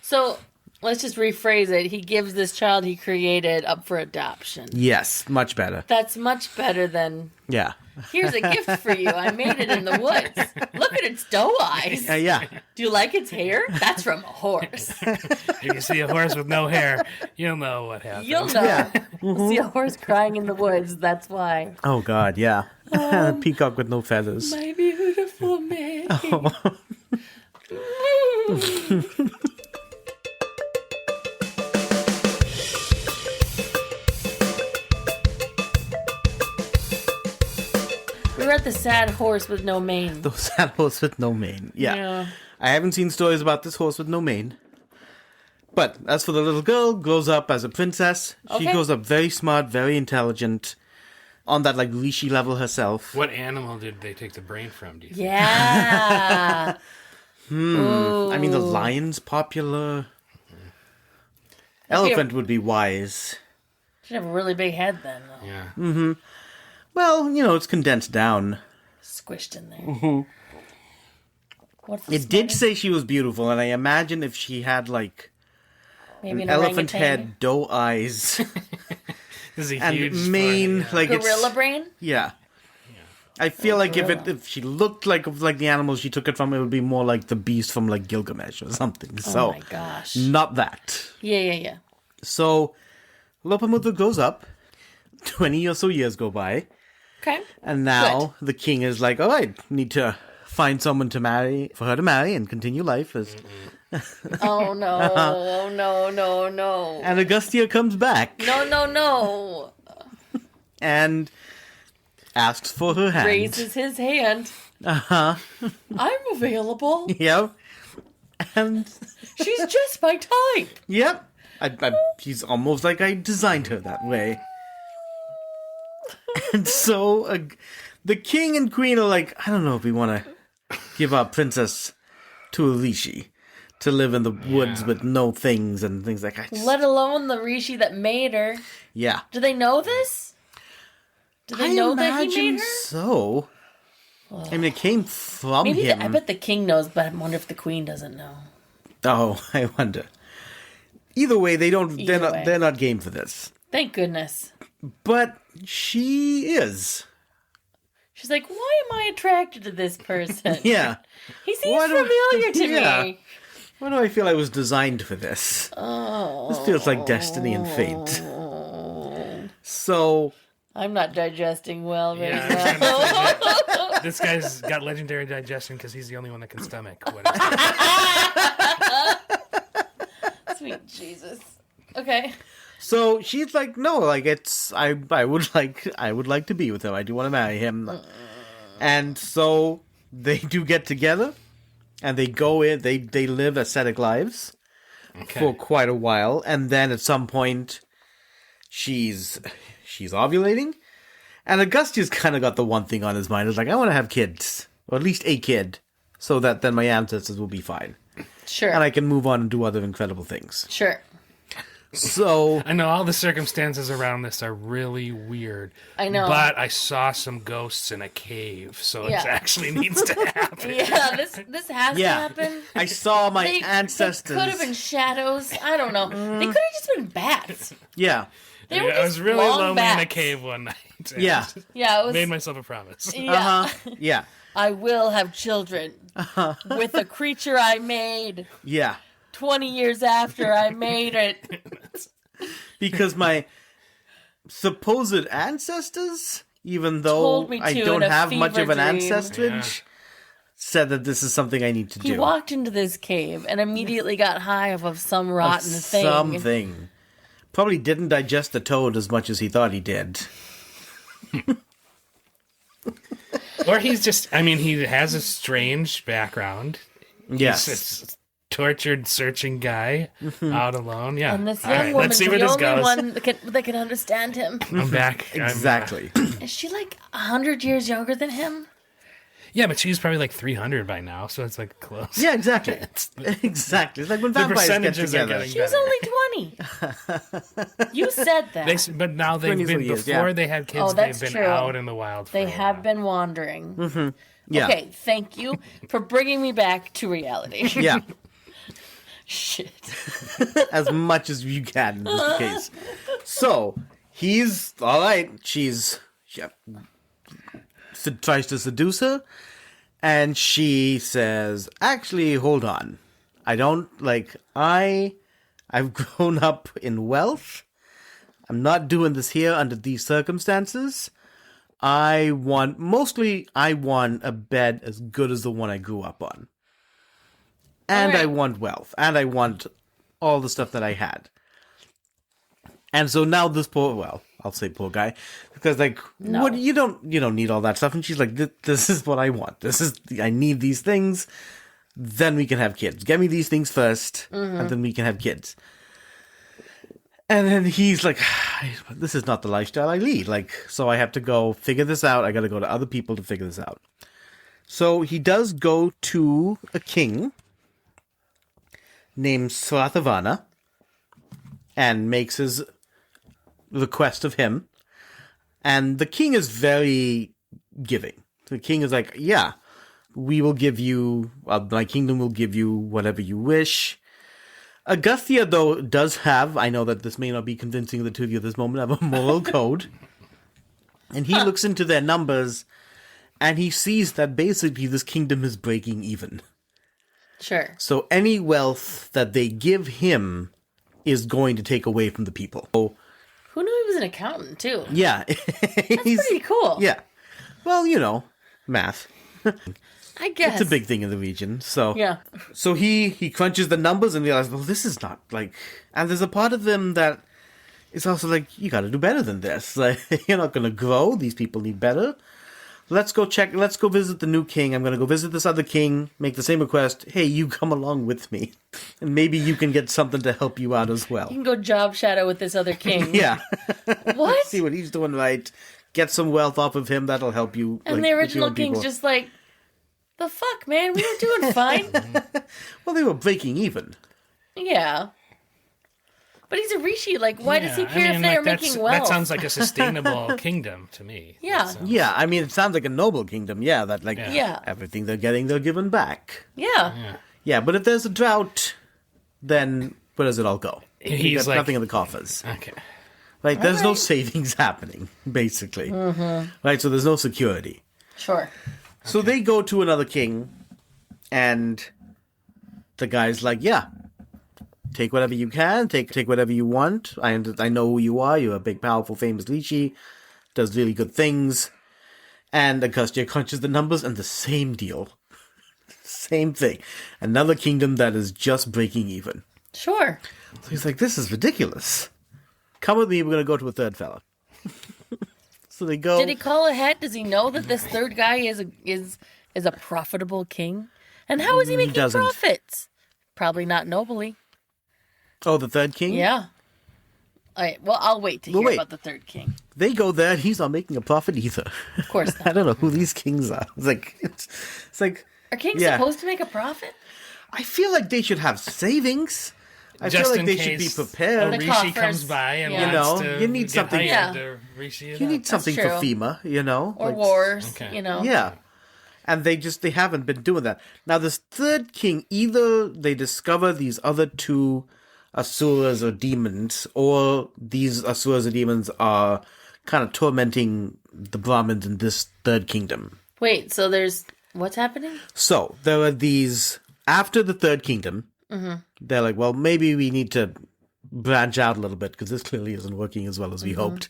So let's just rephrase it. He gives this child he created up for adoption. Yes, much better. That's much better than, Yeah. here's a gift for you. I made it in the woods. Look at its doe eyes. Yeah. Do you like its hair? That's from a horse. If you see a horse with no hair, you'll know what happened. You'll know. See a horse crying in the woods. That's why. Oh God, yeah. Peacock with no feathers. My beautiful man. We were at the sad horse with no mane. Those sad horse with no mane. Yeah. I haven't seen stories about this horse with no mane. But as for the little girl, grows up as a princess. She Okay. grows up very smart, very intelligent, on that like Rishi level herself. What animal did they take the brain from, do you think? Yeah. I mean, the lion's popular. Elephant would be wise. Should have a really big head then, though. Yeah. Well, you know, it's condensed down. Squished in there. What's the It did smartest? say she was beautiful, and I imagine if she had like Maybe an an elephant orangutan. head, doe eyes, This is a and huge mane, part, like Gorilla it's brain? yeah. I feel like gorilla. if she looked like the animal she took it from, it would be more like the beast from like Gilgamesh or something. Oh So my gosh. not that. Yeah. So Lopamutra goes up. 20 or so years go by, Okay. and now the king is like, all right, need to find someone to marry, for her to marry and continue life. Oh no. Oh no. And Agastya comes back No. and asks for her hand. Raises his hand. Uh-huh. I'm available. Yep. And, She's just my type. yep. She's almost like I designed her that way. And so the king and queen are like, I don't know if we want to give our princess to a Rishi to live in the woods with no things and things like that. Let alone the Rishi that made her. Yeah. Do they know this? Do they know that he made her? So. I mean, it came from Maybe him. I bet the king knows, but I wonder if the queen doesn't know. Oh, I wonder. Either way, they don't. Either way. They're not game for this. Thank goodness. But she is. She's like, why am I attracted to this person? Yeah. He seems Why do- familiar to Yeah. me. Why do I feel I was designed for this? This feels like destiny and fate. So... I'm not digesting well right now. I was gonna say, this guy's got legendary digestion because he's the only one that can stomach. Sweet Jesus. Okay. So she's like, no, like I would like to be with him. I do want to marry him. And so they do get together, and they go in. They live ascetic lives for quite a while, and then at some point, she's ovulating, and Agastya's kind of got the one thing on his mind. It's like, I want to have kids, or at least a kid, so that then my ancestors will be fine. Sure. And I can move on and do other incredible things. Sure. So... I know all the circumstances around this are really weird. I know. But I saw some ghosts in a cave, so it actually needs to happen. Yeah, this has to happen. I saw my ancestors. They could have been shadows. I don't know. They could have just been bats. Yeah. They were I was just really long lonely bats. in a cave one night. Yeah. Yeah, it was... Made myself a promise. Yeah. Yeah. I will have children with a creature I made Yeah. 20 years after I made it. Because my supposed ancestors, even Told though me I to don't in a have much of an fever dream. ancestrage, said that this is something I need to He do. walked into this cave and immediately got high off of some rotten thing. Something. Probably didn't digest the toad as much as he thought he did. Or he's just, I mean, he has a strange background. Yes. He's a tortured, searching guy out alone. Yeah. And this All young right, woman's let's see where the this only goes. one that can understand him. I'm back. Exactly. Is she like 100 years younger than him? Yeah, but she's probably like 300 by now, so it's like close. Yeah, exactly. Exactly. It's like when The vampires get percentages are together. getting She was only 20. You said that. But now they've 20s been, years, before yeah. they had kids, Oh, that's they've been true. out in the wild for They a have while. been wandering. Yeah. Okay, thank you for bringing me back to reality. Yeah. Shit. As much as you can in this case. So, he's all right. She's tries to seduce her, and she says, actually, hold on. I don't, like, I've grown up in wealth. I'm not doing this here under these circumstances. I want a bed as good as the one I grew up on. And Alright. I want wealth. And I want all the stuff that I had. And so now this I'll say poor guy, because like, No. what you don't need all that stuff. And she's like, this is what I want. I need these things. Then we can have kids. Get me these things first, and then we can have kids. And then he's like, this is not the lifestyle I lead. Like, so I have to go figure this out. I got to go to other people to figure this out. So he does go to a king named Srathavana and makes his request of him. And the king is very giving. The king is like, yeah, we will give you, my kingdom will give you whatever you wish. Agastya, though, does have, I know that this may not be convincing the two of you at this moment, have a moral code. And he looks into their numbers, and he sees that basically this kingdom is breaking even. Sure. So any wealth that they give him is going to take away from the people. So, Who knew he was an accountant, too? yeah. That's pretty cool. Yeah. Well, math. I guess. It's a big thing in the region. So Yeah. So he crunches the numbers and realizes, well, this is not like... And there's a part of them that is also like, you got to do better than this. Like, you're not going to grow. These people need better. Let's go visit the new king. I'm going to go visit this other king, make the same request. Hey, you come along with me. And maybe you can get something to help you out as well. You can go job shadow with this other king. Yeah. What? See what he's doing right. Get some wealth off of him. That'll help you. And like, the with original your king's people. just like, the fuck, man? We were doing fine. Well, they were breaking even. Yeah. But he's a Rishi. Like, why does he care if they're making wealth? That sounds like a sustainable kingdom to me. Yeah. Yeah, I mean, it sounds like a noble kingdom. Yeah, that like Yeah. everything they're getting, they're giving back. Yeah. Yeah, but if there's a drought, then where does it all go? He's There's like- nothing in the coffers. Okay. Like, there's no savings happening, basically. Right, so there's no security. Sure. So they go to another king, and the guy's like, yeah, take whatever you can, take whatever you want. I know who you are. You're a big, powerful, famous Rishi, does really good things. And Agastya crunches the numbers, and the same deal. Same thing. Another kingdom that is just breaking even. Sure. So he's like, this is ridiculous. Come with me, we're going to go to a third fella. So they go. Did he call ahead? Does he know that this third guy is a profitable king? And how is he making profits? Probably not nobly. Oh, the third king? Yeah. All right, well, I'll wait to hear about the third king. They go there, and he's not making a profit either. Of course not. I don't know who these kings are. It's like... Are kings supposed to make a profit? I feel like they should have savings. I Just feel like in they case should be prepared. Rishi comes by and wants to you need something. You need something for FEMA, or wars, Yeah, and they haven't been doing that. Now this third king, either they discover these other two asuras or demons, or these asuras or demons are kind of tormenting the Brahmins in this third kingdom. Wait, so there's what's happening? So there are these after the third kingdom. Mm-hmm. They're like, well, maybe we need to branch out a little bit because this clearly isn't working as well as we hoped.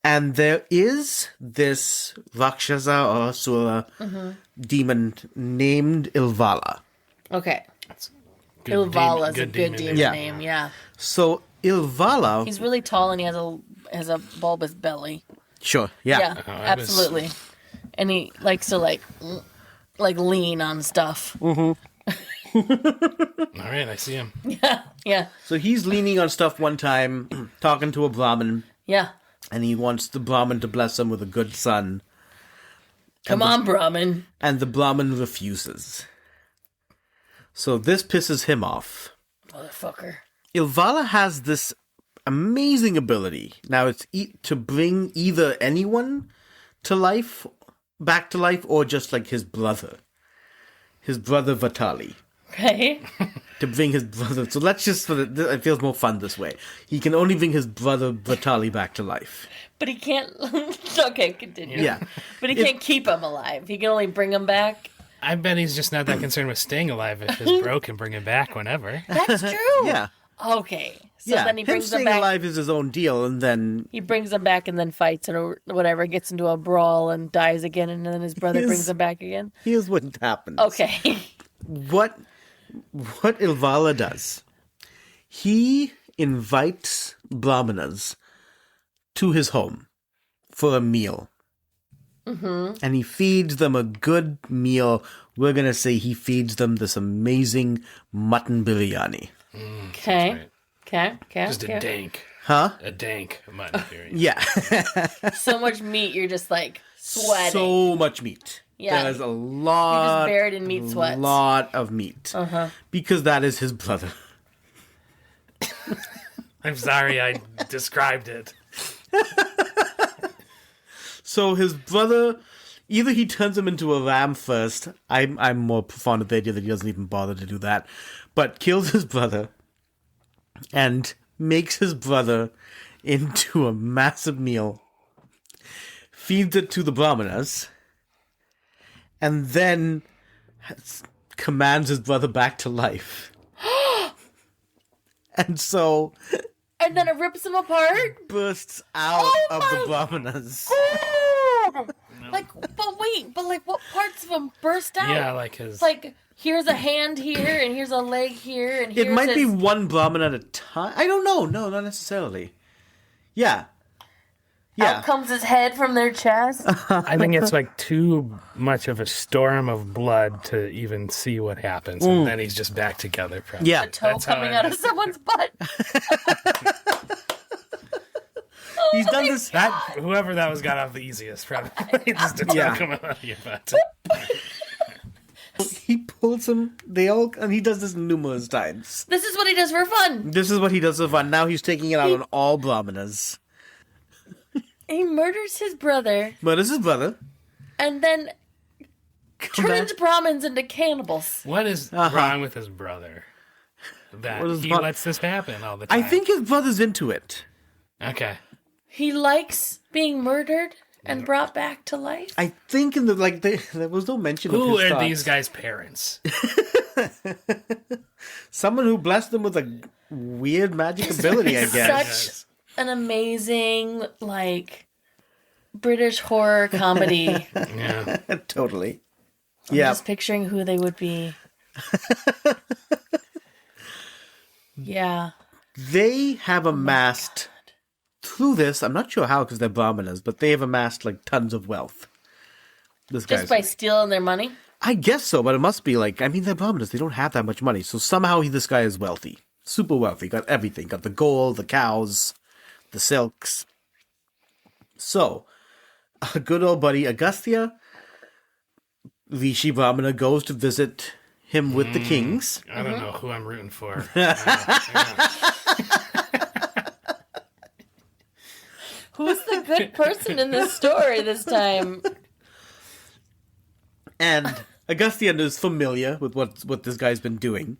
And there is this Rakshasa or Asura demon named Ilvala. Okay. Ilvala's a good demon name, yeah. So Ilvala... He's really tall and he has a bulbous belly. Sure, yeah. Yeah, absolutely. And he likes to like lean on stuff. Mm-hmm. All right, I see him. Yeah. So he's leaning on stuff one time, talking to a Brahmin. Yeah. And he wants the Brahmin to bless him with a good son. Come on, Brahmin. And the Brahmin refuses. So this pisses him off. Motherfucker. Ilvala has this amazing ability. Now it's to bring either anyone to life, back to life, or just like his brother. His brother Vatali. Okay. To bring his brother. So let's just, it feels more fun this way. He can only bring his brother Vatali back to life. But he can't. Okay, continue. Yeah. But he can't keep him alive. He can only bring him back. I bet he's just not that concerned with staying alive if his bro can bring him back whenever. That's true. Yeah. Okay. So then he brings him back. Staying alive is his own deal, and then... He brings him back and then fights or whatever, gets into a brawl and dies again, and then his brother brings him back again. Here's what happens. Okay. What Ilvala does, he invites Brahmanas to his home for a meal. Mm-hmm. And he feeds them a good meal. We're going to say he feeds them this amazing mutton biryani. Okay. Right. Okay. Just a dank. Huh? A dank mutton biryani. Yeah. So much meat, you're just like sweating. So much meat. Yeah. There's a lot. He just buried in meat sweats. A lot of meat. Uh-huh. Because that is his brother. I'm sorry I described it. So his brother, either he turns him into a ram first. I'm more fond of the idea that he doesn't even bother to do that. But kills his brother and makes his brother into a massive meal. Feeds it to the Brahmanas. And then commands his brother back to life. And so... And then it rips him apart? Bursts out of the Brahmanas. Like, but what parts of him burst out? Yeah, like his... Like, here's a hand here, and here's a leg here, and here's It might be one Brahmin at a time. I don't know. No, not necessarily. Yeah. Out comes his head from their chest. I think it's like too much of a storm of blood to even see what happens. And then he's just back together. Probably. Yeah. A toe coming out of someone's butt. He's done this. Whoever that was got off the easiest, probably. Just a toe coming out of your butt. He pulls him. And he does this numerous times. This is what he does for fun. This is what he does for fun. Now he's taking it out on all Brahmanas. He murders his brother. Murders his brother. And then turns Brahmins into cannibals. What is wrong with his brother? That he lets this happen all the time. I think his brother's into it. Okay. He likes being murdered and brought back to life. I think there was no mention of Who his are thoughts. these guys' parents? Someone who blessed them with a weird magic ability, I guess. Such an amazing, like, British horror comedy. Yeah. Totally. I'm just picturing who they would be. Yeah. They have amassed, through this, I'm not sure how because they're brahmanas, but they have amassed like tons of wealth. Just by stealing their money? I guess so, but it must be like, I mean, they're brahmanas. They don't have that much money. So somehow this guy is wealthy. Super wealthy. Got everything. Got the gold, the cows, the silks. So, a good old buddy, Agastya, Rishi Brahmana, goes to visit him with the kings. I don't know who I'm rooting for. Who's the good person in this story this time? And Agastya is familiar with what this guy's been doing.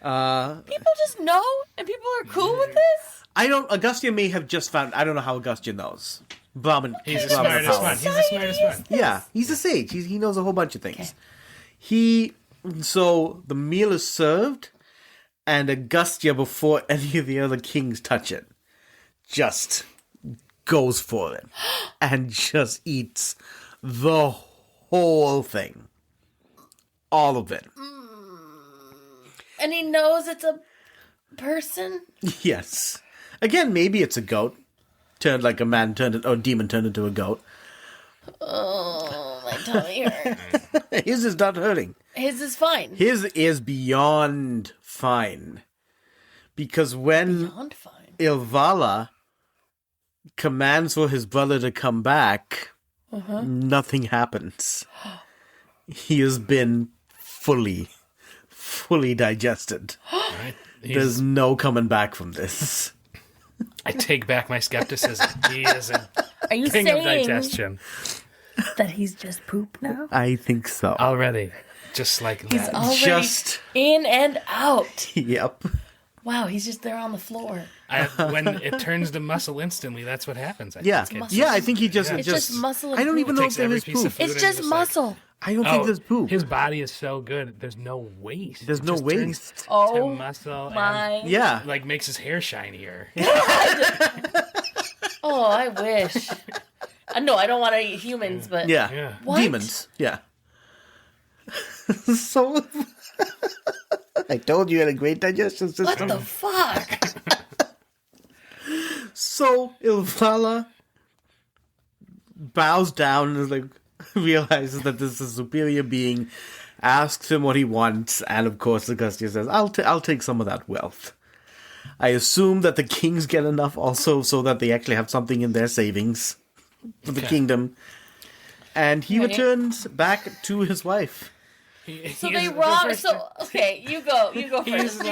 People just know, and people are cool with this? Agastya may have just found, I don't know how Agastya knows. He's the smartest one. He's the smartest one. Yeah, he's a sage. He knows a whole bunch of things. So the meal is served, and Agastya, before any of the other kings touch it, just goes for it and just eats the whole thing. All of it. And he knows it's a person? Yes. Again, maybe it's a goat. Turned like a man or demon turned into a goat. Oh, my tummy hurts. His is not hurting. His is fine. His is beyond fine. Because when Beyond fine. Ilvala commands for his brother to come back, nothing happens. He has been fully digested. Right? There's no coming back from this. I take back my skepticism. He is a Are you king of saying digestion. that he's just poop now? I think so. Already. Just like He's that. already Just- in and out. Yep. Wow, he's just there on the floor. When it turns to muscle instantly, that's what happens. I Yeah. think. muscle. Yeah, I think he just... It's just muscle and I don't poop. even It know takes if there every is piece of poop. food. It's and just just like- muscle. I don't think there's poop. His body is so good. There's no waste. There's It no just turns waste. to Oh muscle my. and Yeah. like makes his hair shinier. Oh, I wish. No, I don't want to eat humans, but. Yeah. Yeah. What? Demons. Yeah. So... I told you had a great digestion What system. the fuck? So Ilvala bows down and is like realizes that this is a superior being, asks him what he wants, and of course Agastya says, I'll take some of that wealth. I assume that the kings get enough also so that they actually have something in their savings for the kingdom. And he Right. returns back to his wife. So they rob. So, okay, you go He's first.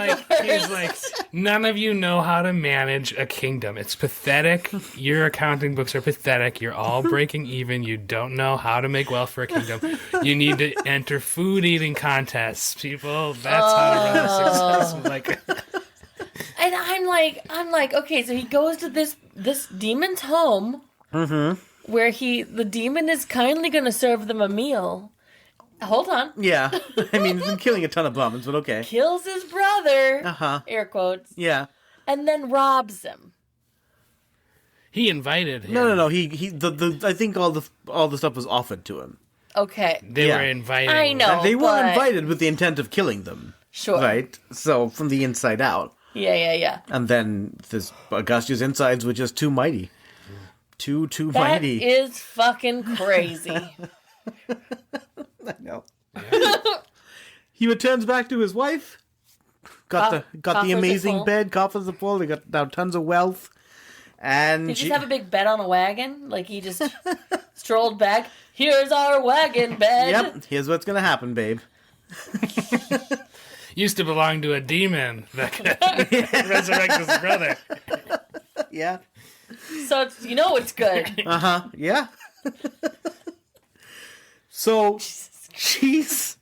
he's like, none of you know how to manage a kingdom. It's pathetic. Your accounting books are pathetic. You're all breaking even. You don't know how to make wealth for a kingdom. You need to enter food eating contests, people. That's how to run a successful And I'm like, okay, so he goes to this demon's home, where the demon is kindly going to serve them a meal. Hold on. Yeah. I mean, he's been killing a ton of Brahmins, but okay. Kills his brother, air quotes, Yeah. and then robs him. He invited him. No. I think all the stuff was offered to him. Okay. They Yeah. were inviting. I know. And they were but- invited with the intent of killing them. Sure. Right? So, from the inside out. Yeah. And then this Agastya's insides were just too mighty. Too That mighty. is fucking crazy. I know. He returns back to his wife. Got the Coffers are amazing full. bed. Coffers are full. They got now tons of wealth. And Did you just have a big bed on a wagon? Like he just strolled back. Here's our wagon bed. Yep. Here's what's gonna happen, babe. Used to belong to a demon that could resurrect his brother. Yeah. So it's good. Yeah. So she's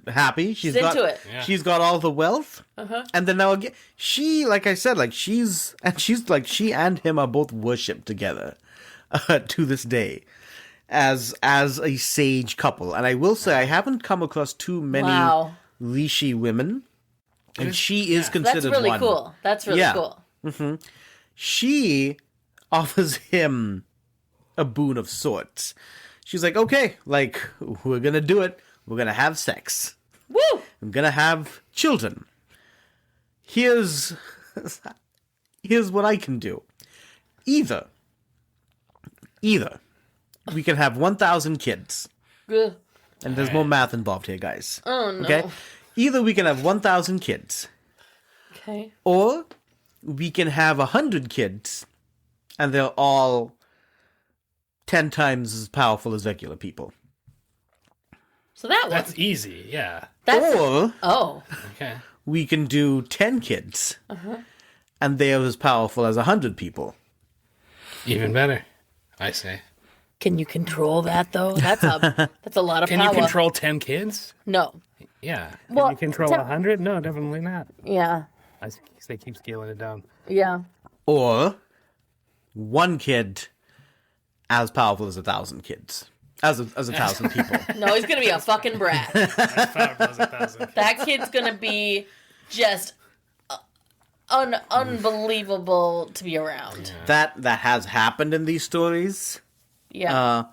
happy. She's She's got into it. Yeah. she's got all the wealth. And then now again, she, like I said, like she and him are both worshipped together to this day as a sage couple. And I will say I haven't come across too many Wow. Rishi women, and she is That's considered really one. cool. That's really Yeah. cool. She offers him a boon of sorts. She's like, okay, like, we're gonna do it. We're gonna have sex. Woo! I'm gonna have children. Here's what I can do. Either we can have 1,000 kids. Ugh. And there's more math involved here, guys. Oh, no. Okay? Either we can have 1,000 kids, Okay. or we can have 100 kids, and they're all 10 times as powerful as regular people. So that That's one. easy. Yeah. Or Oh. Okay. we can do 10 kids, and they are as powerful as 100 people. Even better, I say. Can you control that though? That's a lot of Can power. you control 10 kids? No. Yeah. Can Well, you control 100? No, definitely not. Yeah. They keep scaling it down. Yeah. Or one kid as powerful as 1,000 kids. As a 1,000 people. No, he's gonna be a fucking brat. As powerful as 1,000. That kid's gonna be just unbelievable to be around. That has happened in these stories. Yeah.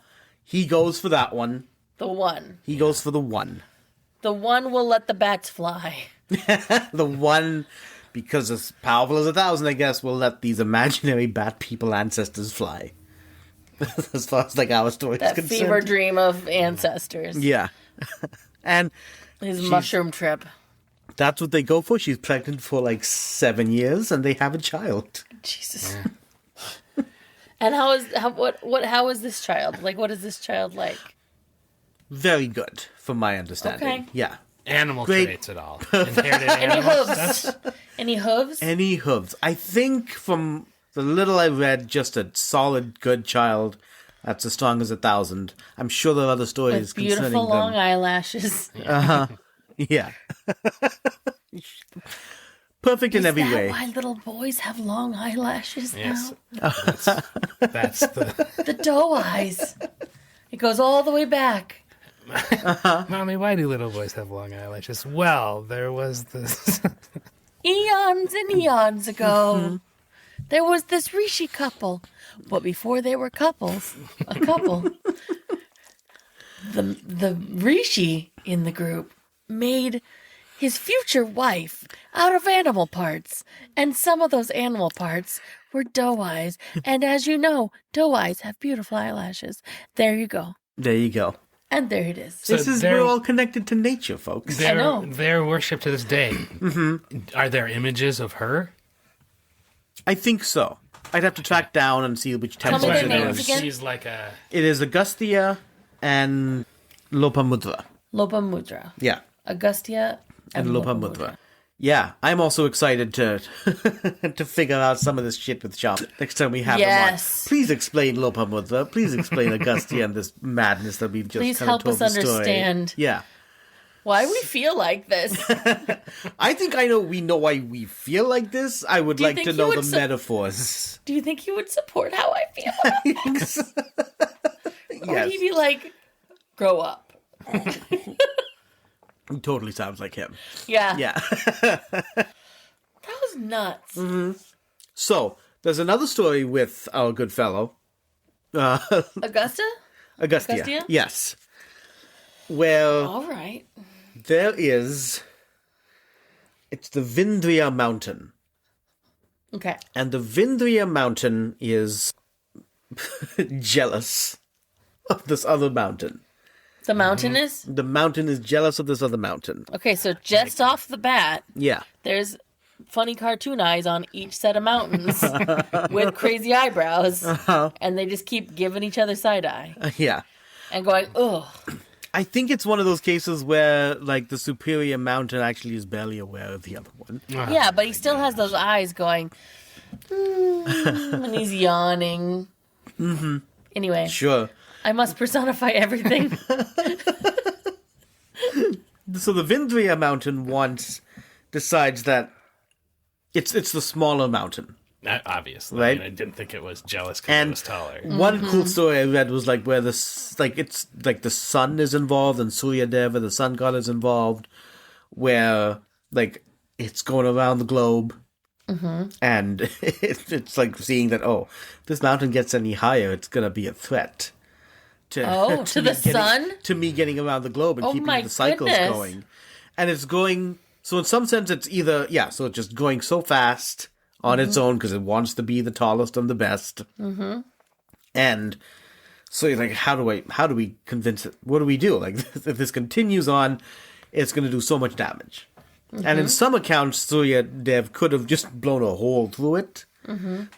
He goes for that one. The one. He goes for the one. The one will let the bats fly. The one, because as powerful as 1,000, I guess, will let these imaginary bat people ancestors fly. As far as like our story is That concerned. fever dream of ancestors. Yeah. And His mushroom trip. that's what they go for. She's pregnant for like 7 years, and they have a child. Jesus. And how is this child? Like, what is this child like? Very good, from my understanding. Okay. Yeah. Animal Great. traits at all. Inherited Any animals. hooves? Any hooves? Any hooves. I think from the little I read, just a solid, good child that's as strong as 1,000. I'm sure there are other stories With concerning beautiful long them. eyelashes. Yeah. Perfect in every Is that way. why little boys have long eyelashes Yes. now? That's the... The doe eyes. It goes all the way back. Mommy, why do little boys have long eyelashes? Well, there was this... Eons and eons ago, there was this Rishi couple. But before they were a couple, the Rishi in the group made his future wife out of animal parts. And some of those animal parts were doe eyes. And as you know, doe eyes have beautiful eyelashes. There you go. There you go. And there it is. So We're all connected to nature, folks. They're, know. they're worshipped to this day. Are there images of her? I think so. I'd have to track down and see which Tell me temple their it names is. again. She's like a... It is Agastya and Lopamudra. Lopamudra. Yeah. Agastya And Lopamudra. Yeah, I'm also excited to to figure out some of this shit with Sean next time we have him Yes. on. Please explain Lopamudra. Please explain Agastya and this madness that we've just Please kind of help told us the story. understand. Yeah. Why we feel like this? I think we know why we feel like this. I would Do you like think to he know would the metaphors. Do you think he would support how I feel? Or would he be like, grow up? He totally sounds like him. Yeah. Yeah. That was nuts. So, there's another story with our good fellow, Augusta? Agastya. Agastya? Yes. Where All right. there is... It's the Vindhya Mountain. Okay. And the Vindhya Mountain is jealous of this other mountain. The mountain is? The mountain is jealous of this other mountain. Okay, so just off the bat, Yeah. there's funny cartoon eyes on each set of mountains with crazy eyebrows. And they just keep giving each other side eye Yeah. and going, ugh. I think it's one of those cases where, like, the superior mountain actually is barely aware of the other one. Yeah, but he still has those eyes going, and he's yawning. Mm-hmm. Anyway, Sure. I must personify everything. So the Vindhya Mountain once decides that it's the smaller mountain. Obviously. Right. I mean, I didn't think it was jealous because And it was taller. one cool story I read was like where it's like the sun is involved and Surya Deva, the sun god, is involved, where, like, it's going around the globe, and it's like seeing that, oh, if this mountain gets any higher, it's going to be a threat. To To the sun? To me getting around the globe and Oh keeping my the cycles goodness. going. And it's going, so in some sense it's either, so it's just going so fast on its own because it wants to be the tallest and the best. Mm-hmm. And so you're like, how do we convince it? What do we do? Like, if this continues on, it's going to do so much damage. And in some accounts, Surya Dev could have just blown a hole through it.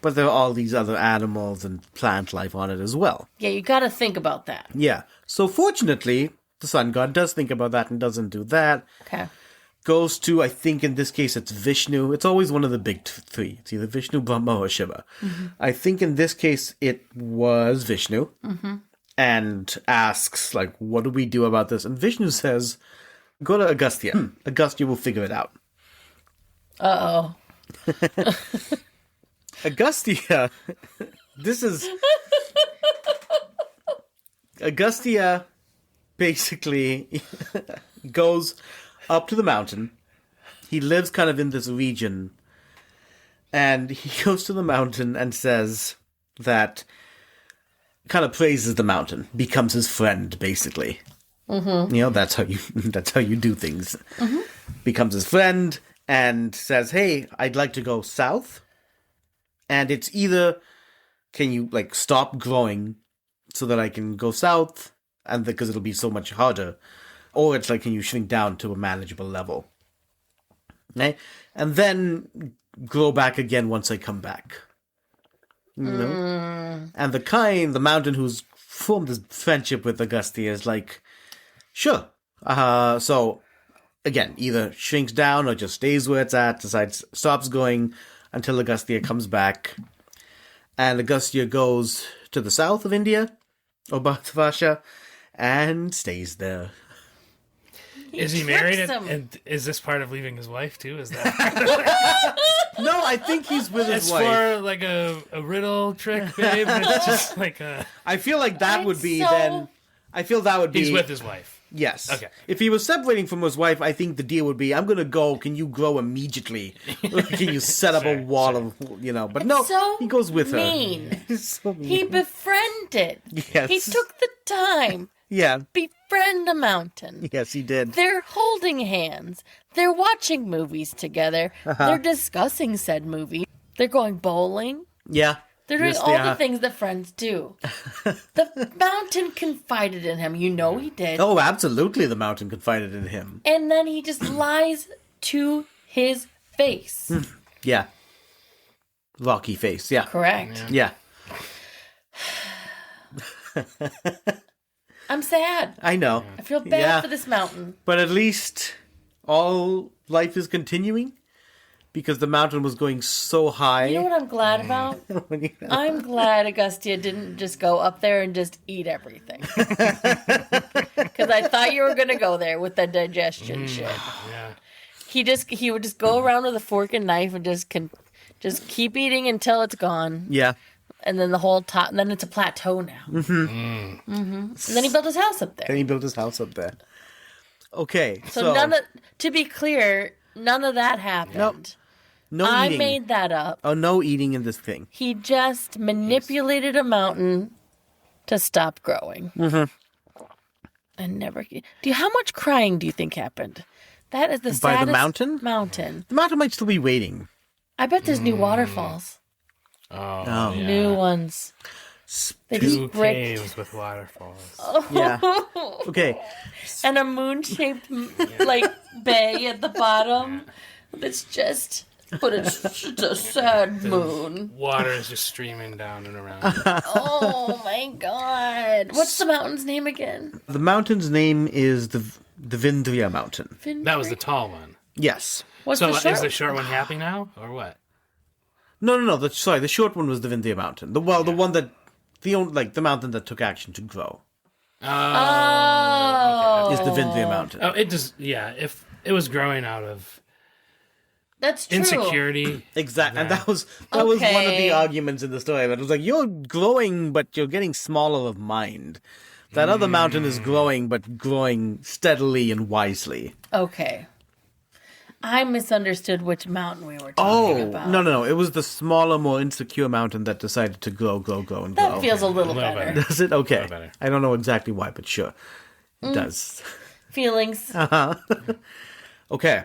But there are all these other animals and plant life on it as well. Yeah, you got to think about that. Yeah. So fortunately, the sun god does think about that and doesn't do that. Okay. Goes to, I think in this case, it's Vishnu. It's always one of the big three. It's either Vishnu, Brahma, or Shiva. I think in this case, it was Vishnu. And asks, like, what do we do about this? And Vishnu says, go to Agastya. Agastya will figure it out. Uh-oh. Agastya, Agastya basically goes up to the mountain. He lives kind of in this region. And he goes to the mountain and says that, kind of praises the mountain, becomes his friend, basically. You know, that's how you do things. Becomes his friend and says, hey, I'd like to go south. And it's either, can you, like, stop growing so that I can go south, and because it'll be so much harder, or it's like, can you shrink down to a manageable level? Okay? And then grow back again once I come back. You know? And the mountain who's formed this friendship with Agastya is like, sure. So, again, either shrinks down or just stays where it's at, stops going, until Agastya comes back. And Agastya goes to the south of India, or Bharatavarsha, and stays there. Is he married? tricks him. And is this part of leaving his wife, too? Is that No, I think he's with his it's wife. for, like, a riddle trick, babe? It's just like a... I feel like that would be so- then... I feel that would be... He's with his wife. Yes. Okay. If he was separating from his wife, I think the deal would be, I'm going to go, can you grow immediately? Can you set up a wall of, but no, so he goes with mean. her. He's so mean. He befriended. Yes. He took the time. Yeah. Befriend a mountain. Yes, he did. They're holding hands. They're watching movies together. They're discussing said movie. They're going bowling. Yeah. They're doing Yes, all they the are. things that friends do. The mountain confided in him. You know he did. Oh, absolutely, the mountain confided in him. And then he just lies to his face. Yeah. Rocky face, yeah. Correct. Yeah. I'm sad. I know. I feel bad Yeah. for this mountain. But at least all life is continuing because the mountain was going so high. You know what I'm glad about? I'm glad Agastya didn't just go up there and just eat everything. Because I thought you were going to go there with the digestion shit. Yeah. He would just go around with a fork and knife and just keep eating until it's gone. Yeah. And then the whole top, and then it's a plateau now. And then he built his house up there. And he built his house up there. Okay, So to be clear, none of that happened. no I eating. made that up. Oh, no eating in this thing. He just manipulated a mountain to stop growing. And never. How much crying do you think happened? That is the By the saddest mountain? mountain. The mountain might still be waiting. I bet there's new waterfalls. Oh, Oh. yeah. New ones. They Two just brick caves with waterfalls. Yeah. Okay. and a moon-shaped like bay at the bottom. It's just, but it's just a sad moon. Water is just streaming down and around. Oh my god! What's the mountain's name again? The mountain's name is the Vindhya Mountain. That was the tall one. Yes. What's So the short? is the short one happy now, or what? No. The short one was the Vindhya Mountain. The one that the mountain that took action to grow Oh, is the Vindhya Mountain. Oh, it just if it was growing out of that's true. insecurity. Exactly, and that was one of Okay. the arguments in the story. But it was like, you're growing, but you're getting smaller of mind. That other mountain is growing, but growing steadily and wisely. Okay. I misunderstood which mountain we were talking about. No. It was the smaller, more insecure mountain that decided to grow, and grow. That feels a little little better. better. Does it? Okay. better. I don't know exactly why, but sure. It does. Feelings. Okay.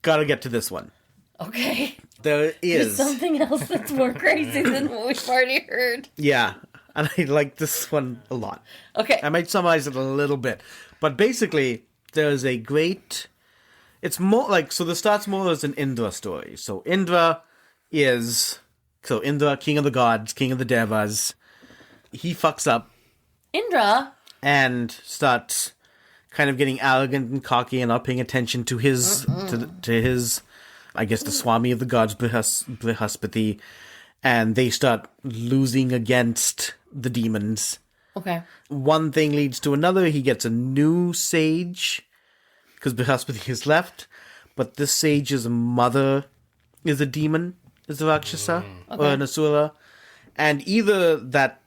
Gotta get to this one. Okay. There There's is. something else that's more crazy than what we've already heard. Yeah. And I like this one a lot. Okay. I might summarize it a little bit. But basically, there's a great... It's more like... So this starts more as an Indra story. So Indra is... So Indra, king of the gods, king of the devas. He fucks up Indra. and starts kind of getting arrogant and cocky and not paying attention to his... To his... I guess the Swami of the gods, Brihaspati. And they start losing against the demons. Okay. One thing leads to another. He gets a new sage because Brihaspati has left, but this sage's mother is a demon, is a Rakshasa or an Asura, and either that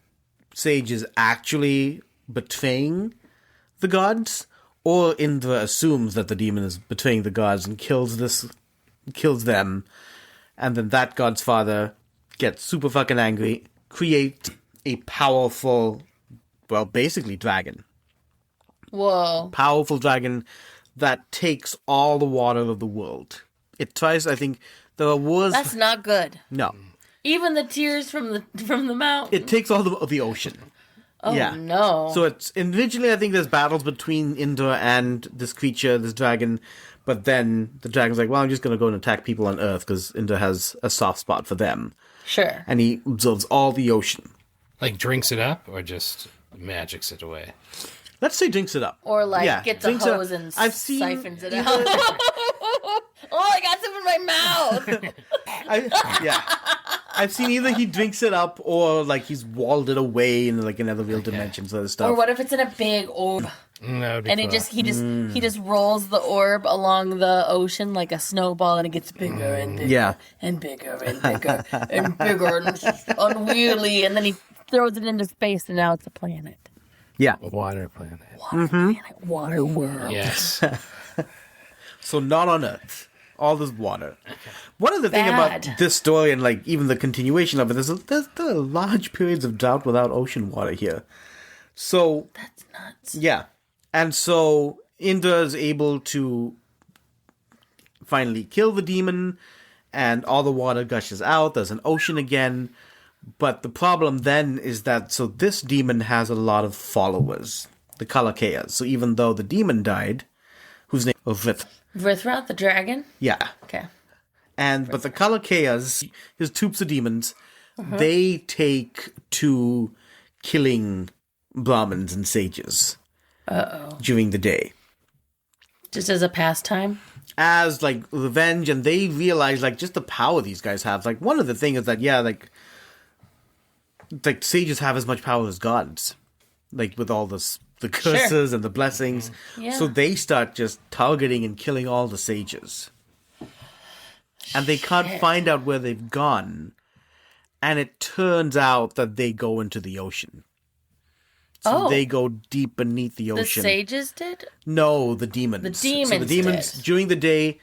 sage is actually betraying the gods, or Indra assumes that the demon is betraying the gods and kills them, and then that god's father gets super fucking angry, create a powerful, well, basically dragon. Whoa. Powerful dragon that takes all the water of the world. It tries, I think, there was... That's not good. No. Even the tears from the mountain. It takes all of the ocean. Oh, yeah. no. So it's... Originally, I think there's battles between Indra and this creature, this dragon, but then the dragon's like, well, I'm just going to go and attack people on Earth because Indra has a soft spot for them. Sure. And he absorbs all the ocean. Like drinks it up or just magics it away? Let's say drinks it up. Or like Yeah, gets a drinks it up. hose and I've seen siphons it out. Oh, I got some in my mouth. I've seen either he drinks it up or like he's walled it away in like another real dimensions and stuff. Or what if it's in a big orb? That would be And cool. he just rolls the orb along the ocean like a snowball, and it gets bigger and bigger, Yeah. and bigger and bigger and bigger and unwieldy, and then he throws it into space, and now it's a planet. Yeah. Water planet. Water planet, water world. Yes. So not on Earth. All this water. One of the thing Bad. about this story and like even the continuation of it is there are large periods of drought without ocean water here. So That's nuts. yeah. And so Indra is able to finally kill the demon and all the water gushes out. There's an ocean again. But the problem then is that, so this demon has a lot of followers, the Kalakeyas. So even though the demon died, whose name was Vrithra, the dragon? yeah. Okay. But the Kalakeyas, his troops of demons, they take to killing Brahmins and sages during the day. Just as a pastime? As, like, revenge, and they realize, like, just the power these guys have. Like, one of the things is that, yeah, like sages have as much power as gods. Like, with all the curses and the blessings. Yeah. So they start just targeting and killing all the sages. And they can't find out where they've gone. And it turns out that they go into the ocean. So they go deep beneath the The ocean. sages did? No, the demons. The So the demons demons, did. during the day,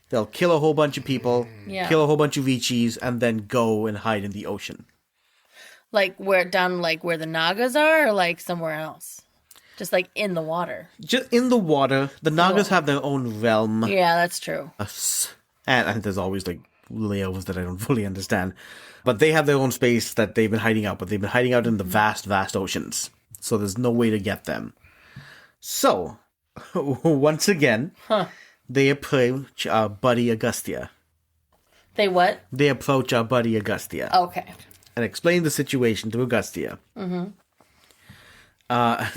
they'll kill a whole bunch of people, Yeah. kill a whole bunch of Rishis, and then go and hide in the ocean. Like where the Nagas are, or like somewhere else? Just like in the water. Just in the water. The Nagas have their own realm. Yeah, that's true. And there's always like layovers that I don't fully understand. But they have their own space that they've been hiding out. But they've been hiding out in the vast, vast oceans. So there's no way to get them. So, once again, they approach our buddy Agastya. They what? They approach our buddy Agastya. Okay. And explain the situation to Agastya.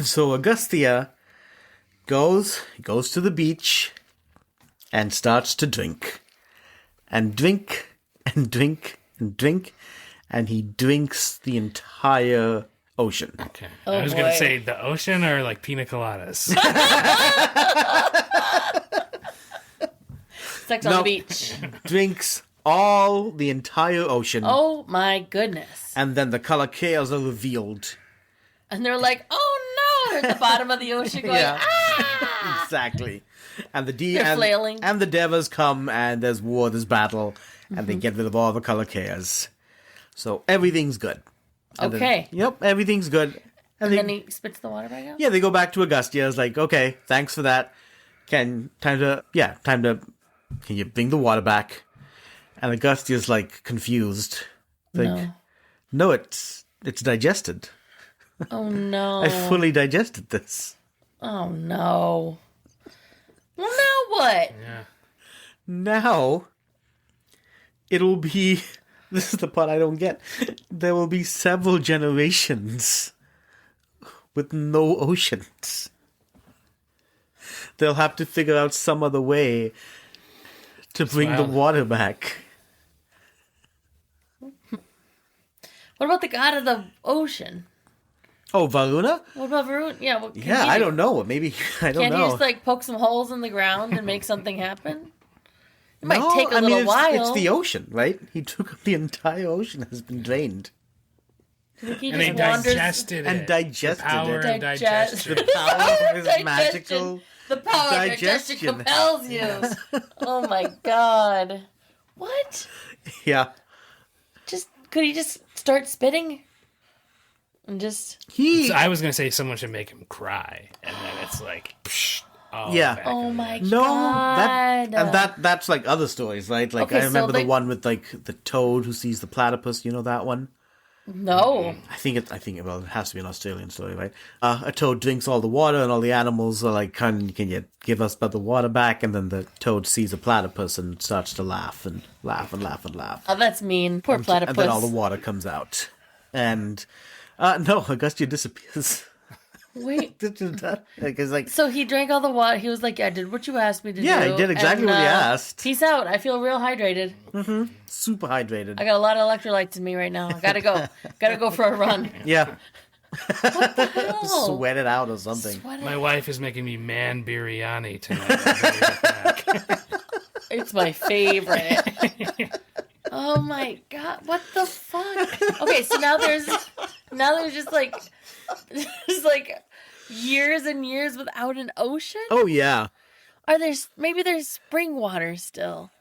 So Agastya goes to the beach and starts to drink. And drink, and drink, and drink. And he drinks the entire ocean. Okay. Oh, I was going to boy. say the ocean or like pina coladas. Sex on No. the beach. Drinks the entire ocean. Oh my goodness. And then the Kalakeyas are revealed. And they're like, oh no! They're at the bottom of the ocean going, Yeah. ah! Exactly. And the They're flailing. and the Devas come, and there's war, there's battle, and they get rid of all the color chaos. So everything's good. And Okay. then, yep, everything's good. And then he spits the water back out? Yeah, they go back to Agastya. It's like, okay, thanks for that. Can you bring the water back? And Agastya's like confused. Like, no, it's digested. Oh, no. I fully digested this. Oh, no. Well, now what? Yeah. Now, it'll be... This is the part I don't get. There will be several generations with no oceans. They'll have to figure out some other way to bring the water back. What about the god of the ocean? Oh, Varuna? What about Varun? Yeah, what can Yeah, he I do? don't know. Maybe, I don't Can't know. he just like poke some holes in the ground and make something happen? It might take a little it's, while. It's the ocean, right? He took the entire ocean has been drained. He And they just wanders. digested it. And digested the power it. of digestion. The power of his Digestion. magical... The power of digestion digestion. compels you. Oh my god. What? Yeah. Could he just start spitting? And just... He... So I was going to say someone should make him cry. And then it's like, psh, Yeah. back Oh in my No, god. that's like other stories, right? Like Okay, I so remember the they- one with like the toad who sees the platypus. You know that one? No. I think it has to be an Australian story, right? A toad drinks all the water, and all the animals are like, "Can you give us the water back?" And then the toad sees a platypus and starts to laugh and laugh and laugh and laugh. Oh, that's mean. Poor platypus. And then all the water comes out, and no, Agastya disappears. Wait. Because like, So he drank all the water. He was like, I did what you asked me to do. yeah, he did exactly and, what he asked. Peace out. I feel real hydrated. Super hydrated. I got a lot of electrolytes in me right now. Gotta go. Gotta go for a run. Yeah, Oh, sweat it out or something. sweat it. My wife is making me man biryani tonight. I'll be right back. It's my favorite. Oh my god, what the fuck? Okay, so now there's just like years and years without an ocean? Oh yeah. Maybe there's spring water still.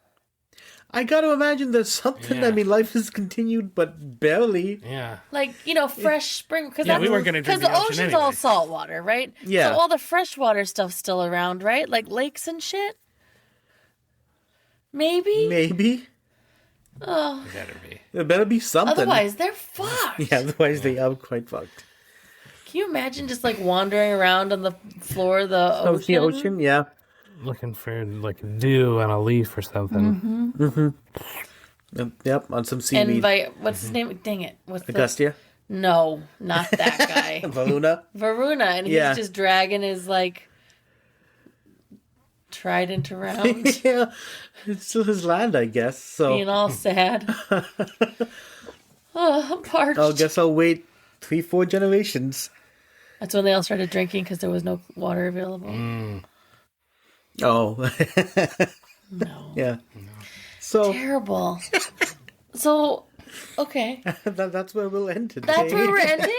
I gotta imagine there's something. Yeah. I mean, life has continued, but barely. Yeah. Like, fresh spring. Cause Yeah, we weren't gonna drink the the ocean ocean's all anyway. salt water, right? Yeah. So all the freshwater stuff's still around, right? Like lakes and shit? Maybe? Maybe. Oh, It better be. There better be something. otherwise they're fucked. Yeah, otherwise they are quite fucked. Can you imagine just like wandering around on the floor of the Oh, ocean? the ocean, yeah. Looking for like dew on a leaf or something. Yep, on some seaweed. What's his name? Dang it. What's Agastya? No, not that guy. Varuna? Varuna, and Yeah. he's just dragging his like trident around, Yeah, it's still his land, I guess. So being all sad. Oh, I'm parched. I guess I'll wait 3-4 generations. That's when they all started drinking because there was no water available. Oh, No. yeah. So Terrible. So, okay. that's where we'll end today. That's where we're ending?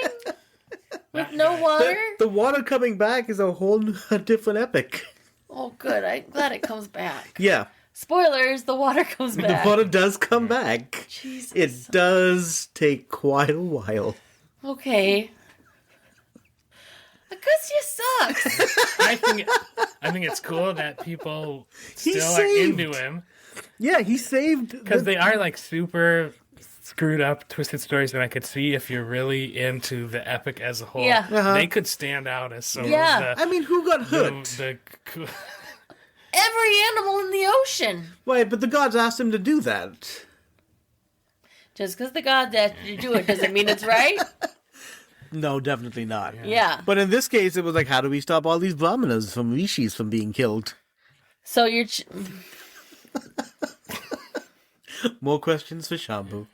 With no water? The water coming back is a whole different epic. Oh, good. I'm glad it comes back. Yeah, Spoilers, the water comes back. the water does come back. Jesus. It does take quite a while. Okay. Agastya sucks. I think it's cool that people He still are saved. into him Yeah, he saved because they are like super screwed up, twisted stories that I could see if you're really into the epic as a whole. Yeah. Uh-huh. They could stand out as some Yeah. of the. I mean, who got hurt? Every animal in the ocean. Right, but the gods asked him to do that. Just because the gods asked you to do it doesn't mean it's right. No, definitely not. Yeah. But in this case, it was like, how do we stop all these brahmanas from rishis from being killed? So you're... More questions for Shambhu.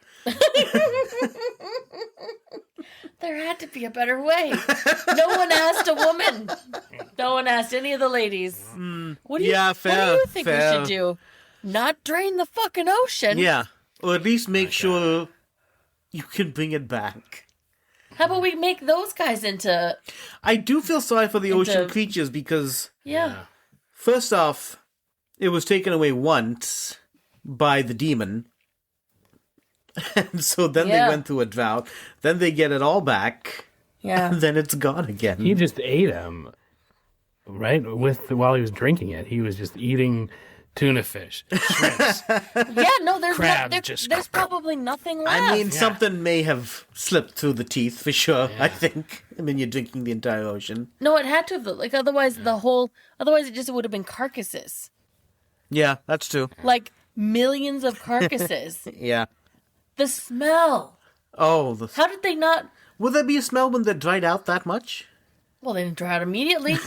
There had to be a better way. No one asked a woman. No one asked any of the ladies. What do you, Yeah, What fair, do you think fair. we should do? Not drain the fucking ocean. Yeah, or at least make sure you can bring it back. How about we make those guys into... I do feel sorry for the ocean creatures because, Yeah. first off, it was taken away once by the demon. And so then they went through a drought. Then they get it all back. Yeah. And then it's gone again. He just ate them, right? While he was drinking it, he was just eating tuna fish, shrimps. Yeah, no, there's Crabs there's probably nothing left. I mean, something may have slipped through the teeth for sure, I think. I mean, you're drinking the entire ocean. No, it had to have. Like, otherwise it just would have been carcasses. Yeah, that's true. Like, millions of carcasses. Yeah. The smell. Oh, How did they not... Would there be a smell when they dried out that much? Well, they didn't dry out immediately.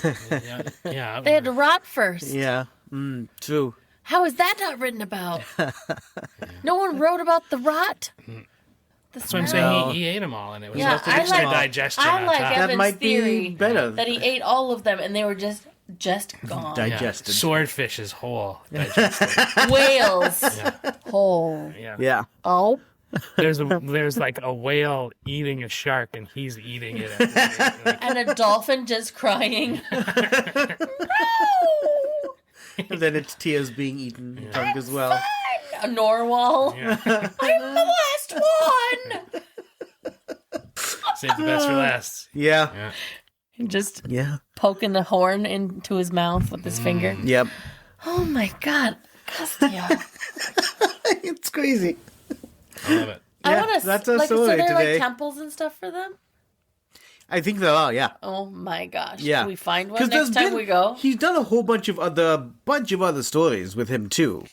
Yeah. They had to rot first. Yeah, true. How is that not written about? No one wrote about the rot. That's what I'm saying. He ate them all, and it was just an I extra like- digestion I on like top. Evan's That might theory be better. that he ate all of them and they were just gone. Digested. Swordfish is whole. Digested. Whales. Whole. Yeah. Yeah. Oh. There's like a whale eating a shark, and he's eating it. At the same, like, And a dolphin just crying. And then it's tears being eaten drunk as well. A narwhal. yeah. I'm the last one. Save the best for last. Yeah. Yeah. Just Yeah. poking the horn into his mouth with his finger. Yep. Oh my God. Agastya. It's crazy. I love it. I Yeah, want to. that's our Like, so story there are today. like temples and stuff for them. I think there are, yeah. Oh my gosh. Yeah. Can we find one 'Cause next time we go? He's done a whole bunch of other stories with him too.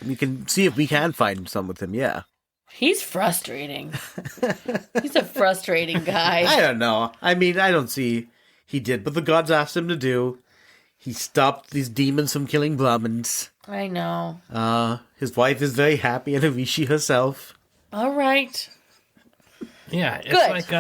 We can see if we can find some with him, yeah. He's frustrating. He's a frustrating guy. I don't know. I mean, I don't see he did, but the gods asked him to do. He stopped these demons from killing Brahmins. I know. His wife is very happy, and Rishi herself. All right. Yeah, it's Good. like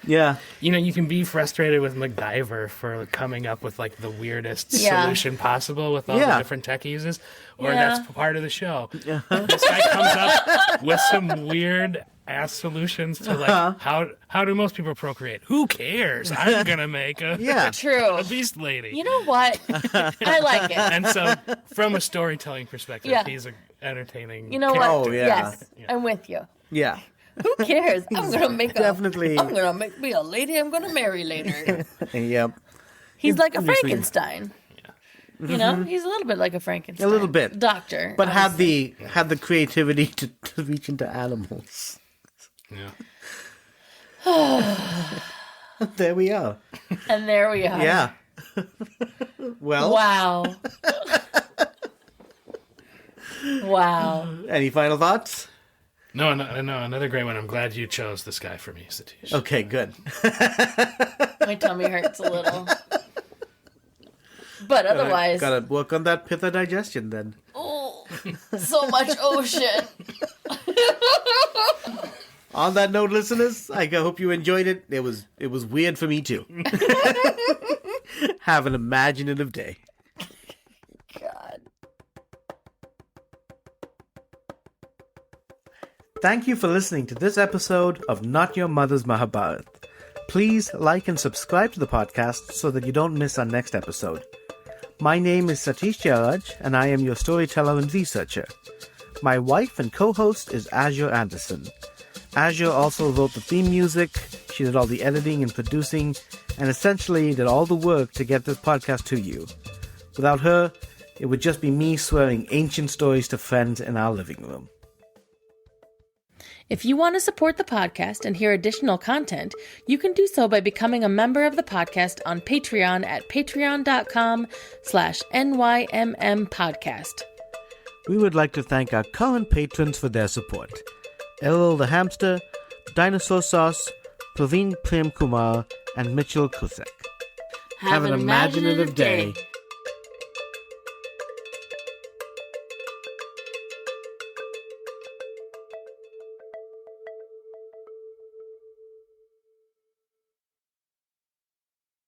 Yeah. you can be frustrated with MacGyver for coming up with like the weirdest Yeah. solution possible with all the Yeah. different tech he uses, or Yeah. that's part of the show. This guy comes up with some weird ass solutions to like how do most people procreate? Who cares? I'm gonna make a Yeah. True. a beast lady. You know what? I like it. And so, from a storytelling perspective, Yeah. he's an entertaining. You know what? Oh, yeah. Yes, I'm with you. Yeah. Who cares? I'm gonna make Definitely. I'm gonna make me a lady I'm gonna marry later. Yep. He's like a Obviously. Frankenstein. You know, he's a little bit like a Frankenstein. A little bit. Doctor. But had the creativity to reach into animals. Yeah. There we are. And there we are. Yeah. Well, Wow. Wow. any final thoughts? No, another great one. I'm glad you chose this guy for me, Satish. Okay, good. My tummy hurts a little. But otherwise, Gotta work on that pitta digestion then. oh, so much ocean. On that note, listeners, I hope you enjoyed it. It was weird for me too. Have an imaginative day. God. Thank you for listening to this episode of Not Your Mother's Mahabharat. Please like and subscribe to the podcast so that you don't miss our next episode. My name is Satish Jayaraj, and I am your storyteller and researcher. My wife and co-host is Azure Anderson. Azure also wrote the theme music, she did all the editing and producing, and essentially did all the work to get this podcast to you. Without her, it would just be me swearing ancient stories to friends in our living room. If you want to support the podcast and hear additional content, you can do so by becoming a member of the podcast on Patreon at patreon.com/NYMM podcast. We would like to thank our current patrons for their support. Errol the Hamster, Dinosaur Sauce, Praveen Prem Kumar, and Mitchell Kusek. Have an imaginative day.